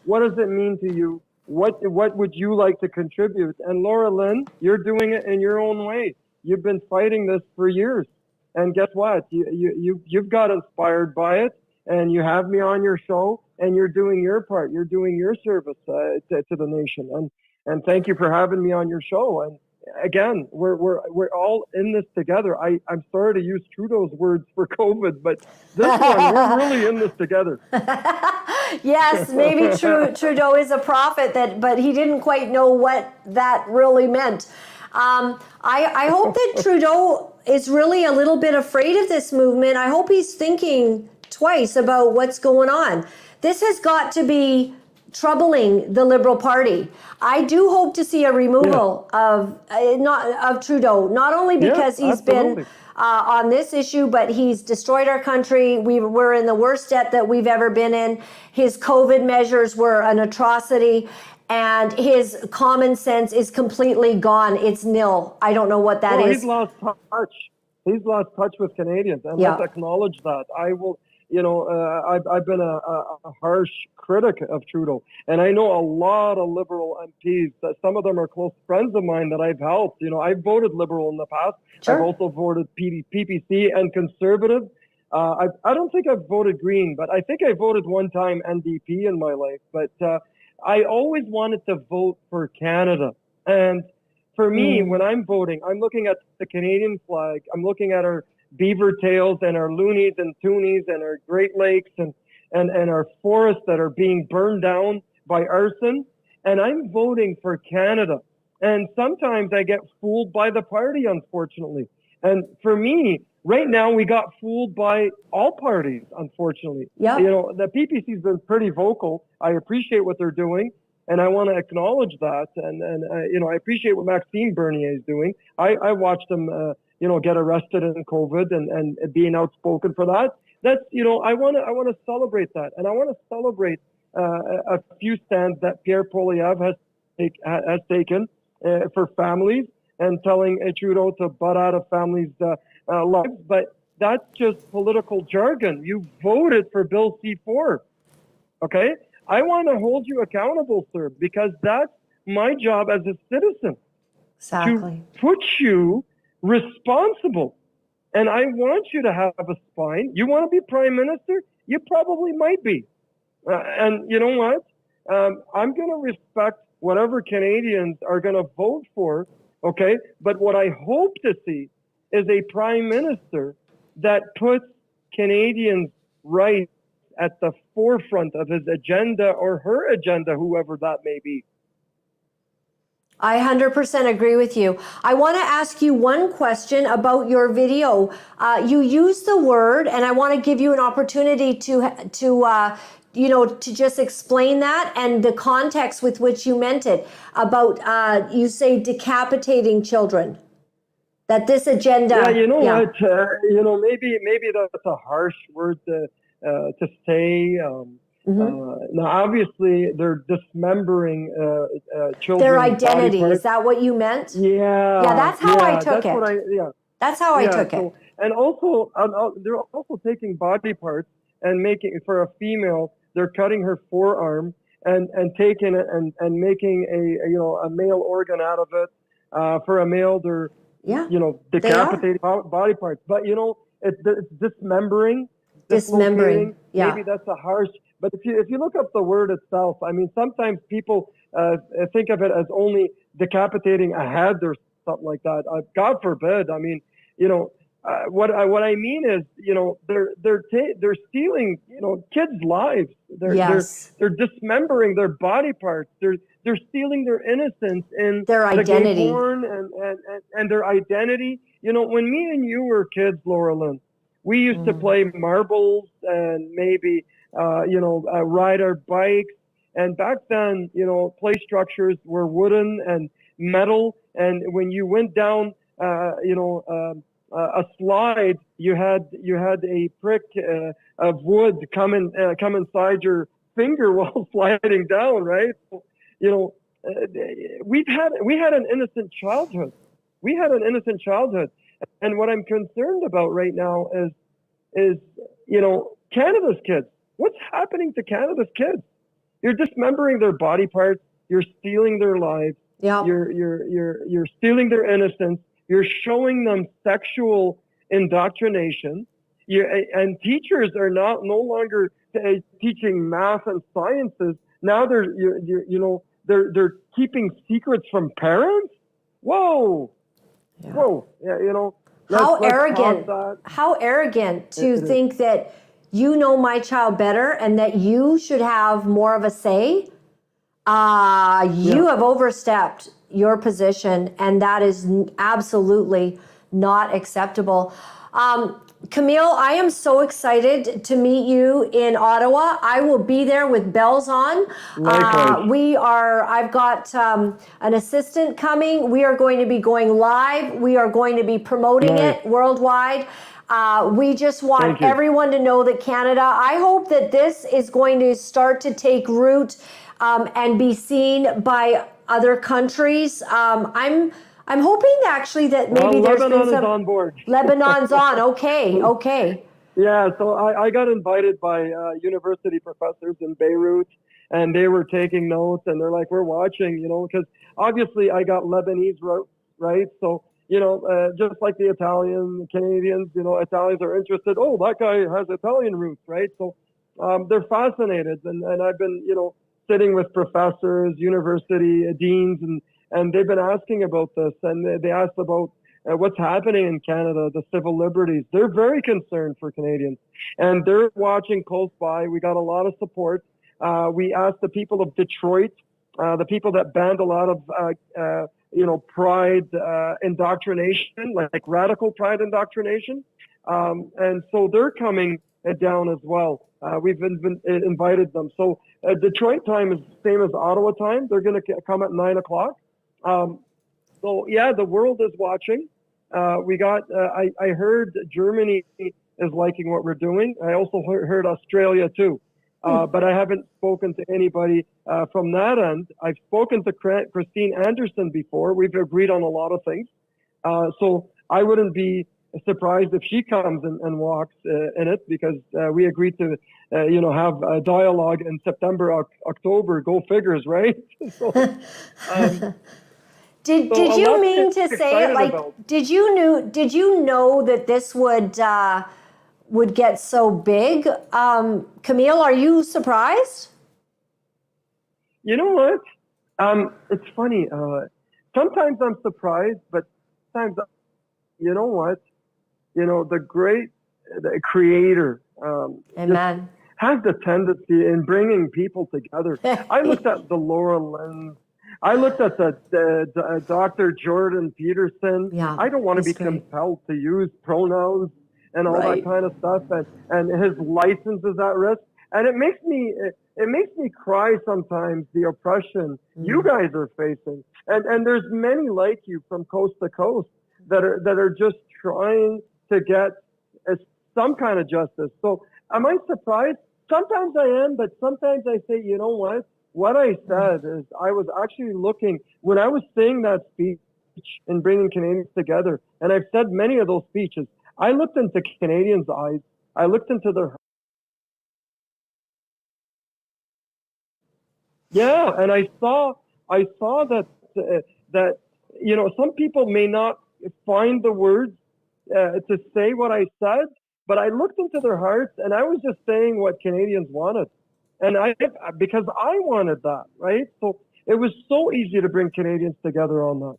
What does it mean to you? What would you like to contribute? And Laura-Lynn, you're doing it in your own way. You've been fighting this for years. And guess what? You've got inspired by it, and you have me on your show, and you're doing your part. You're doing your service to the nation. And thank you for having me on your show. And again, we're all in this together. I'm sorry to use Trudeau's words for COVID, but this one, we're really in this together. Yes, maybe Trudeau is a prophet, but he didn't quite know what that really meant. I hope that Trudeau is really a little bit afraid of this movement. I hope he's thinking twice about what's going on. This has got to be troubling the Liberal Party. I do hope to see a removal of Trudeau, not only because he's been on this issue, but he's destroyed our country. We're in the worst debt that we've ever been in. His COVID measures were an atrocity, and his common sense is completely gone. It's nil. I don't know what that is. He's lost touch. He's lost touch with Canadians, and let's acknowledge that. I will. I've been a harsh critic of Trudeau, and I know a lot of Liberal MPs. That some of them are close friends of mine that I've helped. I've voted Liberal in the past. Sure. I've also voted PPC and Conservative. I don't think I've voted Green, but I think I voted one time NDP in my life. But I always wanted to vote for Canada. And for me, when I'm voting, I'm looking at the Canadian flag. I'm looking at our beaver tails and our loonies and toonies and our Great Lakes and our forests that are being burned down by arson. And I'm voting for Canada. And sometimes I get fooled by the party, unfortunately. And for me, right now, we got fooled by all parties, unfortunately. Yeah. The PPC's been pretty vocal. I appreciate what they're doing, and I want to acknowledge that. And I appreciate what Maxime Bernier is doing. I watched him, get arrested in COVID and being outspoken for that. That's, I want to celebrate that, and I want to celebrate a few stands that Pierre Poilievre has taken for families, and telling Trudeau to butt out of families' lives. But that's just political jargon. You voted for Bill C-4, okay? I want to hold you accountable, sir, because that's my job as a citizen. Exactly. To put you responsible. And I want you to have a spine. You want to be prime minister? You probably might be. And you know what? I'm going to respect whatever Canadians are going to vote for, okay? But what I hope to see is a prime minister that puts Canadians' rights at the forefront of his agenda or her agenda, whoever that may be. I 100% agree with you. I want to ask you one question about your video. You use the word, and I want to give you an opportunity to just explain that and the context with which you meant it about, you say decapitating children, that this agenda. Yeah, you know what? Maybe that's a harsh word to say. Now, obviously, they're dismembering children. Their identity. Is that what you meant? Yeah. Yeah, that's how I took it. That's how I took it. And also, they're also taking body parts and making, for a female, they're cutting her forearm and taking it and making a male organ out of it. For a male, they're decapitating body parts. But it's dismembering. Dismembering. Yeah. Maybe that's a harsh. But if you look up the word itself, I mean, sometimes people think of it as only decapitating a head or something like that. God forbid. I mean, what I mean is, they're stealing, kids' lives. They're dismembering their body parts. They're stealing their innocence in their identity, and their identity. When me and you were kids, Laura-Lynn, we used to play marbles and maybe ride our bikes. And back then, play structures were wooden and metal. And when you went down, a slide, you had a prick of wood come inside your finger while sliding down, right? So, we had an innocent childhood. We had an innocent childhood. And what I'm concerned about right now is Canada's kids. What's happening to Canada's kids? You're dismembering their body parts. You're stealing their lives. Yeah. You're stealing their innocence. You're showing them sexual indoctrination. And teachers are no longer teaching math and sciences. Now they're keeping secrets from parents. Whoa. Yeah. Whoa. Yeah, How arrogant to think that you know my child better and that you should have more of a say. You have overstepped your position, and that is absolutely not acceptable. Camille, I am so excited to meet you in Ottawa. I will be there with bells on. I've got an assistant coming. We are going to be going live. We are going to be promoting it worldwide. We just want everyone to know that Canada, I hope that this is going to start to take root and be seen by other countries. I'm hoping actually that maybe there's Lebanon been some... is on board. Lebanon's on. Okay. Yeah, so I got invited by university professors in Beirut, and they were taking notes, and they're like, we're watching, because obviously I got Lebanese roots, right? So, just like the Italian, Canadians, Italians are interested. Oh, that guy has Italian roots, right? So they're fascinated, and I've been, sitting with professors, university deans, and they've been asking about this, and they asked about what's happening in Canada, the civil liberties. They're very concerned for Canadians, and they're watching close by. We got a lot of support. We asked the people of Detroit, the people that banned a lot of, pride indoctrination, like radical pride indoctrination, and so they're coming down as well. We've invited them. So Detroit time is the same as Ottawa time. They're going to come at 9:00. So yeah, the world is watching. We got. I heard Germany is liking what we're doing. I also heard Australia too, but I haven't spoken to anybody from that end. I've spoken to Christine Anderson before. We've agreed on a lot of things. So I wouldn't be surprised if she comes and walks in it, because we agreed to have a dialogue in September, October. Go figures, right? So, Did you mean to say it like? Did you know that this would get so big? Camille, are you surprised? You know what? It's funny. Sometimes I'm surprised, but sometimes, you know what? The creator Amen. has the tendency in bringing people together. I looked at the Laura-Lynn. I looked at the Dr. Jordan Peterson. Yeah, I don't want to be he's great. compelled to use pronouns and all Right. that kind of stuff, and his license is at risk. And it makes me cry sometimes, the oppression you guys are facing. And there's many like you from coast to coast that are just trying to get some kind of justice. So am I surprised? Sometimes I am, but sometimes I say, you know what? What I said is I was actually looking, when I was saying that speech and bringing Canadians together, and I've said many of those speeches, I looked into Canadians' eyes. I looked into their and I saw that some people may not find the words to say what I said, but I looked into their hearts and I was just saying what Canadians wanted, and because I wanted that, right? So it was so easy to bring Canadians together on that.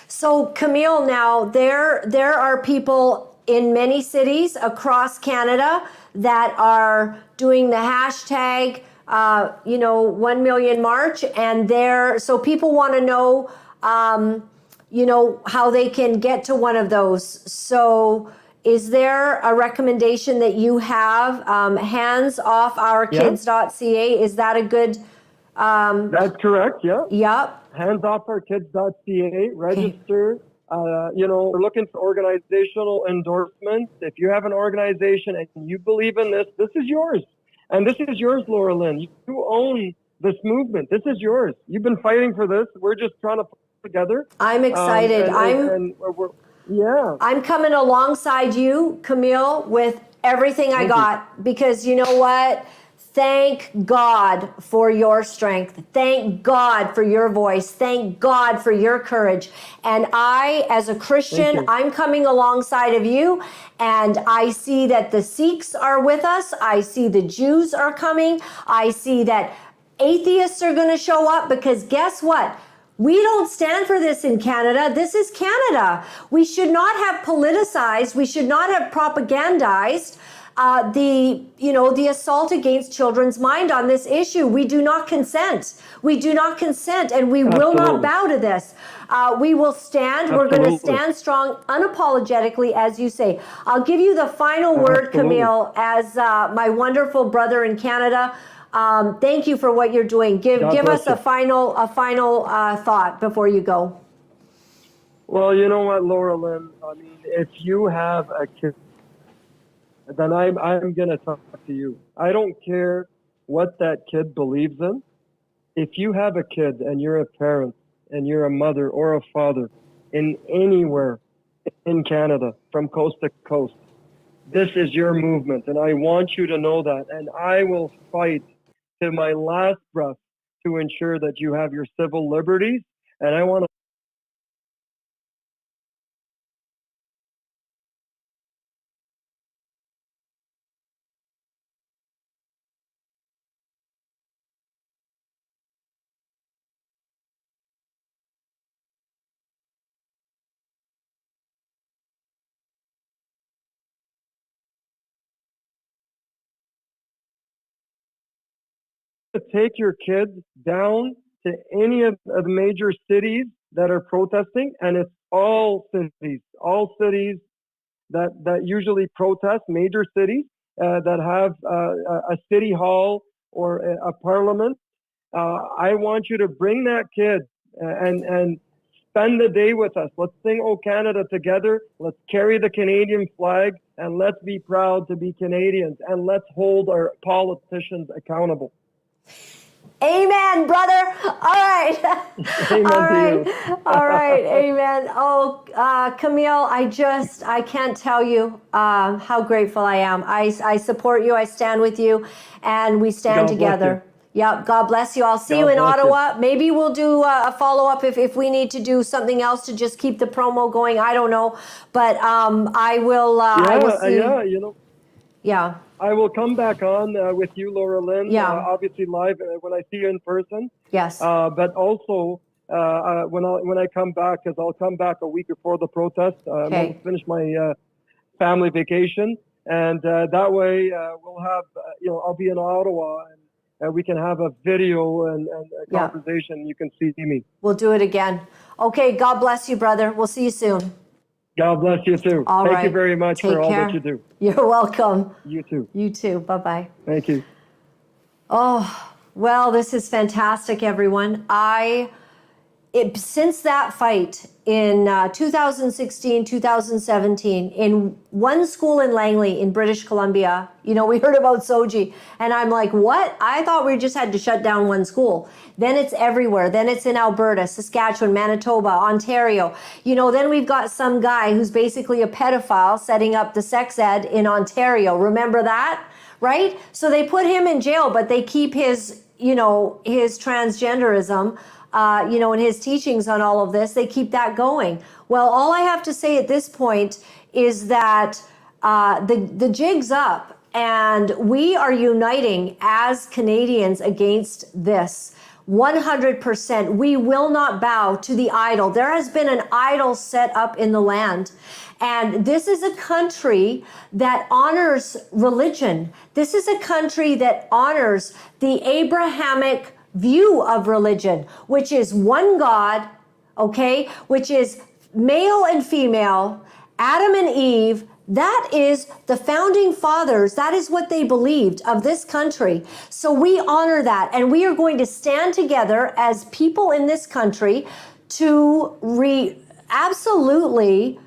So Camille, now there are people in many cities across Canada that are doing the hashtag 1 million march, and so people want to know how they can get to one of those. So is there a recommendation that you have, handsoffourkids.ca? Is that a good That's correct, yeah. Yep. handsoffourkids.ca, register. We're looking for organizational endorsements. If you have an organization and you believe in this is yours. And this is yours, Laura-Lynn. You own this movement. This is yours. You've been fighting for this. We're just trying to put it together. I'm excited. I'm coming alongside you, Camille, with everything I got, because you know what? Thank God for your strength. Thank God for your voice. Thank God for your courage. And I, as a Christian, I'm coming alongside of you, and I see that the Sikhs are with us. I see the Jews are coming. I see that atheists are going to show up, because guess what? We don't stand for this in Canada. This is Canada. We should not have politicized. We should not have propagandized the assault against children's mind on this issue. We do not consent. We do not consent, and we will not bow to this. We will stand. We're going to stand strong, unapologetically, as you say. I'll give you the final word, Camille, as my wonderful brother in Canada. Thank you for what you're doing. Give us a final thought before you go. Well, you know what, Laura-Lynn? I mean, if you have a kid, then I'm going to talk to you. I don't care what that kid believes in. If you have a kid and you're a parent and you're a mother or a father in anywhere in Canada, from coast to coast, this is your movement, and I want you to know that. And I will fight to my last breath to ensure that you have your civil liberties. And I want to take your kids down to any of the major cities that are protesting, and it's all cities that usually protest, major cities that have a city hall or a parliament. I want you to bring that kid and spend the day with us. Let's sing "O Canada" together. Let's carry the Canadian flag, and let's be proud to be Canadians, and let's hold our politicians accountable. Amen, brother. All right. All right. Amen. Oh, Camille, I can't tell you how grateful I am. I support you. I stand with you, and we stand together. Yep. God bless you. I'll see you in Ottawa. Maybe we'll do a follow-up if we need to do something else to just keep the promo going. I don't know, but I will see. Yeah, you know. Yeah. I will come back on with you, Laura-Lynn. Yeah. Obviously live when I see you in person. Yes. But also when I come back, because I'll come back a week before the protest. I'm going to finish my family vacation, and that way we'll have I'll be in Ottawa, and we can have a video and a conversation. You can see me. We'll do it again. Okay. God bless you, brother. We'll see you soon. God bless you too. Thank you very much for all that you do. You're welcome. You too. You too. Bye-bye. Thank you. Oh, well, this is fantastic, everyone. Since that fight in 2016, 2017, in one school in Langley in British Columbia, we heard about Soji, and I'm like, what? I thought we just had to shut down one school. Then it's everywhere. Then it's in Alberta, Saskatchewan, Manitoba, Ontario. Then we've got some guy who's basically a pedophile setting up the sex ed in Ontario. Remember that? Right? So they put him in jail, but they keep his transgenderism, and his teachings on all of this, they keep that going. Well, all I have to say at this point is that the jig's up, and we are uniting as Canadians against this. 100%. We will not bow to the idol. There has been an idol set up in the land. And this is a country that honors religion. This is a country that honors the Abrahamic view of religion, which is one God, okay, which is male and female, Adam and Eve. That is the founding fathers. That is what they believed of this country. So we honor that, and we are going to stand together as people in this country to absolutely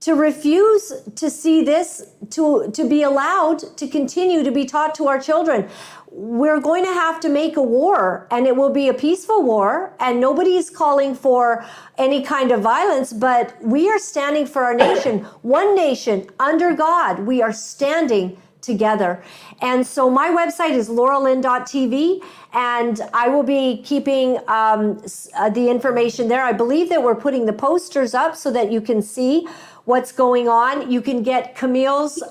to refuse to see this, to be allowed to continue to be taught to our children. We're going to have to make a war, and it will be a peaceful war, and nobody's calling for any kind of violence, but we are standing for our nation, one nation under God. We are standing together. And so my website is Laura-Lynn.tv, and I will be keeping the information there. I believe that we're putting the posters up so that you can see what's going on. You can get Camille's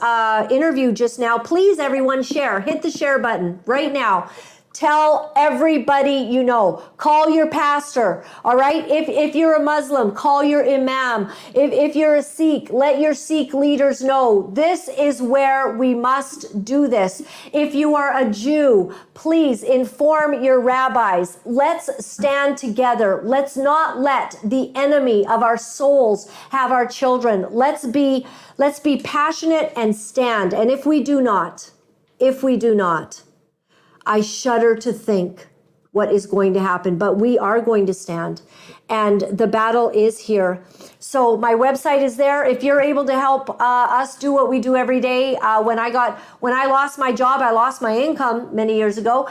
interview just now. Please, everyone, share. Hit the share button right now. Tell everybody you know. Call your pastor, all right? If you're a Muslim, call your imam. If you're a Sikh, let your Sikh leaders know. This is where we must do this. If you are a Jew, please inform your rabbis. Let's stand together. Let's not let the enemy of our souls have our children. Let's be passionate and stand. And if we do not, I shudder to think what is going to happen, but we are going to stand, and the battle is here. So my website is there. If you're able to help us do what we do every day, when I lost my job, I lost my income many years ago.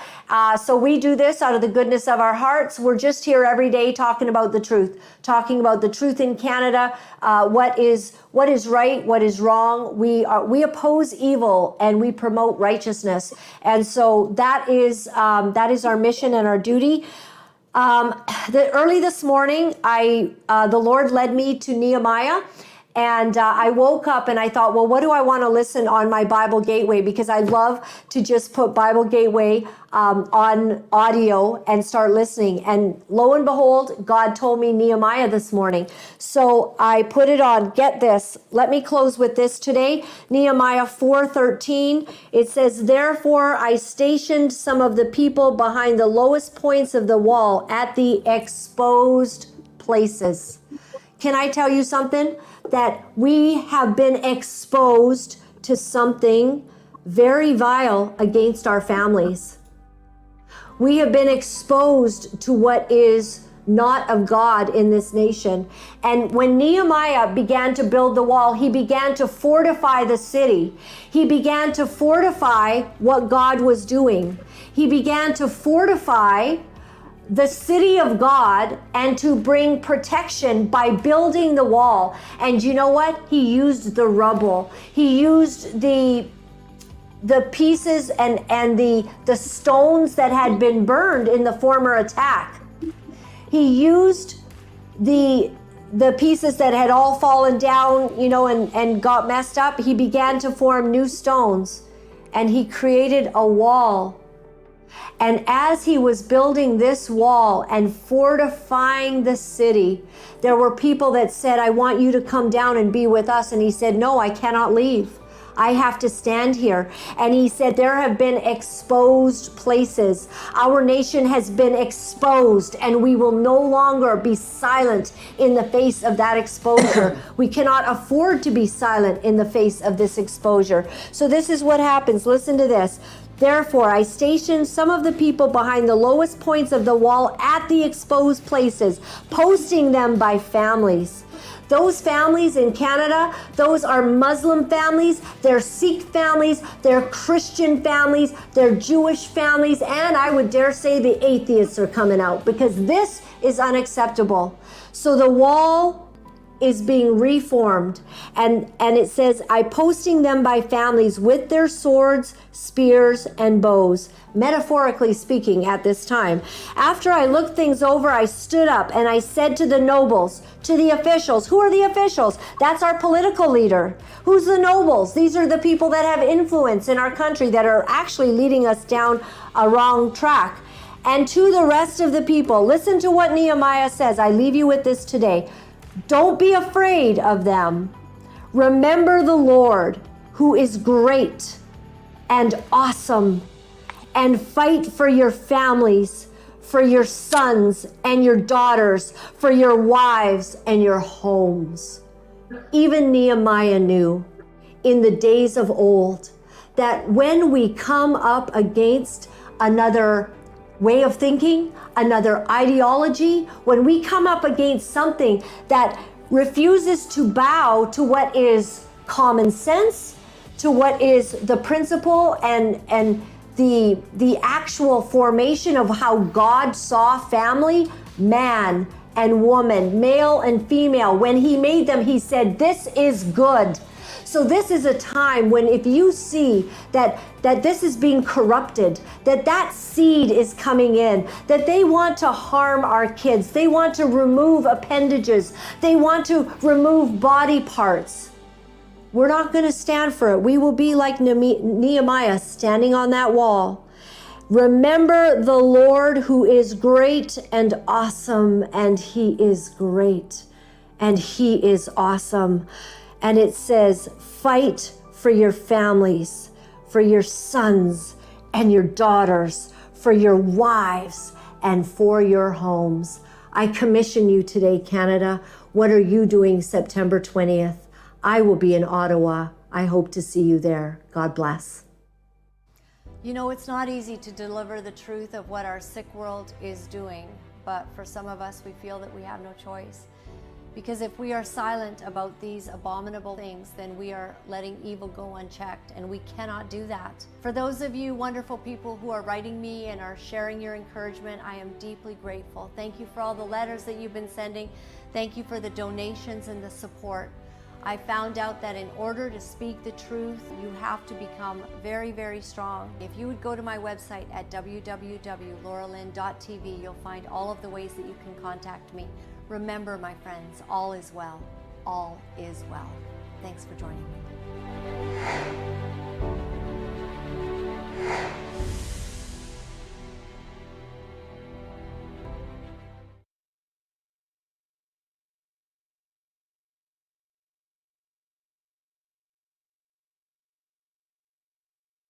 So we do this out of the goodness of our hearts. We're just here every day talking about the truth in Canada, what is right, what is wrong. We oppose evil and we promote righteousness. And so that is our mission and our duty. Early this morning, the Lord led me to Nehemiah, and I woke up and I thought, well, what do I want to listen on my Bible Gateway? Because I love to just put Bible Gateway on audio and start listening. And lo and behold, God told me Nehemiah this morning. So I put it on. Get this. Let me close with this today. Nehemiah 4:13. It says, therefore I stationed some of the people behind the lowest points of the wall at the exposed places. Can I tell you something? That we have been exposed to something very vile against our families. We have been exposed to what is not of God in this nation. And when Nehemiah began to build the wall, he began to fortify the city. He began to fortify what God was doing. He began to fortify the city of God and to bring protection by building the wall. And you know what? He used the rubble. He used the pieces and the stones that had been burned in the former attack. He used the the pieces that had all fallen down, you know, and got messed up, he began to form new stones, and he created a wall. And as he was building this wall and fortifying the city, there were people that said, I want you to come down and be with us. And he said, no, I cannot leave. I have to stand here. And he said, there have been exposed places. Our nation has been exposed, and we will no longer be silent in the face of that exposure. We cannot afford to be silent in the face of this exposure. So this is what happens. Listen to this. Therefore, I stationed some of the people behind the lowest points of the wall at the exposed places, posting them by families. Those families in Canada, those are Muslim families, they're Sikh families, they're Christian families, they're Jewish families, and I would dare say the atheists are coming out, because this is unacceptable. So the wall is being reformed, and it says, I posting them by families with their swords, spears, and bows, metaphorically speaking at this time. After I looked things over, I stood up and I said to the nobles, to the officials. Who are the officials? That's our political leader. Who's the nobles? These are the people that have influence in our country that are actually leading us down a wrong track. And to the rest of the people, listen to what Nehemiah says. I leave you with this today. Don't be afraid of them. Remember the Lord, who is great and awesome, and fight for your families, for your sons and your daughters, for your wives and your homes. Even Nehemiah knew in the days of old that when we come up against another way of thinking, another ideology, when we come up against something that refuses to bow to what is common sense, to what is the principle and the actual formation of how God saw family, man and woman, male and female, when he made them, he said, this is good. So this is a time when if you see that this is being corrupted, that seed is coming in, that they want to harm our kids, they want to remove appendages, they want to remove body parts, we're not going to stand for it. We will be like Nehemiah standing on that wall. Remember the Lord, who is great and awesome, and he is great and he is awesome. And it says, fight for your families, for your sons and your daughters, for your wives and for your homes. I commission you today, Canada. What are you doing September 20th? I will be in Ottawa. I hope to see you there. God bless. You know, it's not easy to deliver the truth of what our sick world is doing, but for some of us, we feel that we have no choice. Because if we are silent about these abominable things, then we are letting evil go unchecked, and we cannot do that. For those of you wonderful people who are writing me and are sharing your encouragement, I am deeply grateful. Thank you for all the letters that you've been sending. Thank you for the donations and the support. I found out that in order to speak the truth, you have to become very, very strong. If you would go to my website at www.laura-lynn.tv, you'll find all of the ways that you can contact me. Remember, my friends, all is well. All is well. Thanks for joining me.